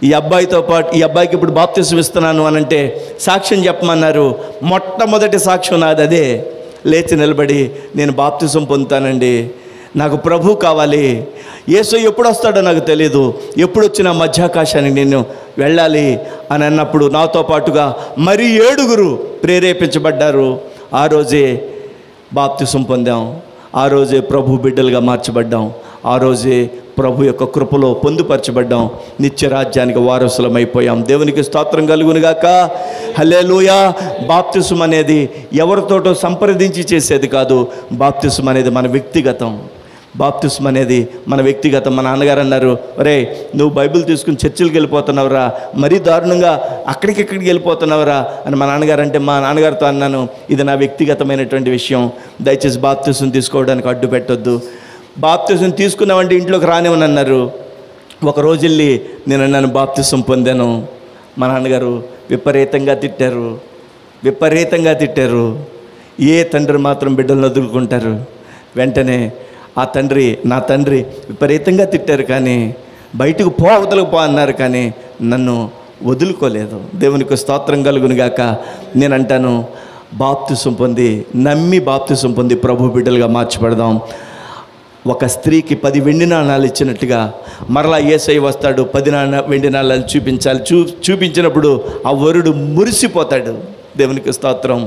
A: ఈ అబ్బాయితో పాటు ఈ అబ్బాయికి ఇప్పుడు బాప్తిసం ఇస్తున్నాను అని అంటే సాక్ష్యం చెప్పమన్నారు. మొట్టమొదటి సాక్ష్యం నాది అదే. లేచి నిలబడి నేను బాప్తిసం పొందుతానండి, నాకు ప్రభు కావాలి, యేసయ్య ఎప్పుడు వస్తాడో నాకు తెలియదు, ఎప్పుడు వచ్చినా మధ్యాకాశానికి నేను వెళ్ళాలి అని అన్నప్పుడు నాతో పాటుగా మరి 7 ప్రేరేపించబడ్డారు. ఆ రోజే బాప్తిసం పొందాం, ఆ రోజే ప్రభు బిడ్డలుగా మార్చబడ్డాం, ఆ రోజే ప్రభు యొక్క కృపలో పొందుపరచబడ్డాం, నిత్యరాజ్యానికి వారసులమైపోయాం. దేవునికి స్తోత్రం కలుగునుగాక. హల్లెలూయా. బాప్తిసం అనేది ఎవరితోటో సంప్రదించి చేసేది కాదు. బాప్తిసం అనేది మన వ్యక్తిగతం. బాప్తిసం అనేది మన వ్యక్తిగతం. మా నాన్నగారు అన్నారు, ఒరే నువ్వు బైబిల్ తీసుకుని చర్చిలకు వెళ్ళిపోతున్నావురా, మరీ దారుణంగా అక్కడికిక్కడికి వెళ్ళిపోతున్నావురా అని మా నాన్నగారు అంటే, మా నాన్నగారితో అన్నాను, ఇది నా వ్యక్తిగతమైనటువంటి విషయం, దయచేసి బాప్తిసం తీసుకోవడానికి అడ్డు పెట్టొద్దు. బాప్తిసం తీసుకున్నామంటే ఇంట్లోకి రానివని అన్నారు. ఒకరోజు వెళ్ళి నేను అన్నాను బాప్తిసం పొందాను. మా నాన్నగారు విపరీతంగా తిట్టారు. ఏ తండ్రి మాత్రం బిడ్డలను వదులుకుంటారు? వెంటనే ఆ తండ్రి, నా తండ్రి విపరీతంగా తిట్టారు, కానీ బయటకు అవతలకు పో అన్నారు, కానీ నన్ను వదులుకోలేదు. దేవునికి స్తోత్రం కలుగునుగాక. నేను అంటాను, బాప్తిసం పొంది నమ్మి బాప్తిసం పొంది ప్రభు బిడ్డలుగా మార్చబడదాం. ఒక స్త్రీకి 10 వెండి నాణాలు ఇచ్చినట్టుగా మరలా యేసయ్య వస్తాడు, 10 వెండి నాణాలు చూపించాలి. చూపించినప్పుడు ఆ వరుడు మురిసిపోతాడు. దేవునికి స్తోత్రం.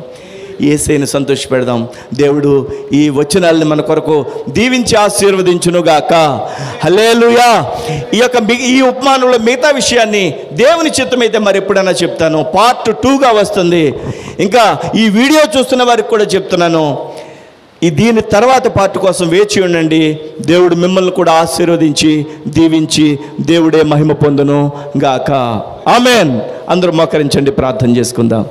A: యేసయ్యను సంతోషపెడదాం. దేవుడు ఈ వచనాలను మన కొరకు దీవించి ఆశీర్వదించునుగాక. హల్లెలూయా. ఈ ఉపమానంలో మిగతా విషయాన్ని దేవుని చిత్తమైతే మరి ఎప్పుడైనా చెప్తాను. పార్ట్ 2గా వస్తుంది. ఇంకా ఈ వీడియో చూస్తున్న వారికి కూడా చెప్తున్నాను, దీని తర్వాత పార్ట్ కోసం వేచి ఉండండి. దేవుడు మిమ్మల్ని కూడా ఆశీర్వదించి దీవించి దేవుడే మహిమ పొందును గాక. ఆమెన్. అందరూ మోకరించండి, ప్రార్థన చేసుకుందాం.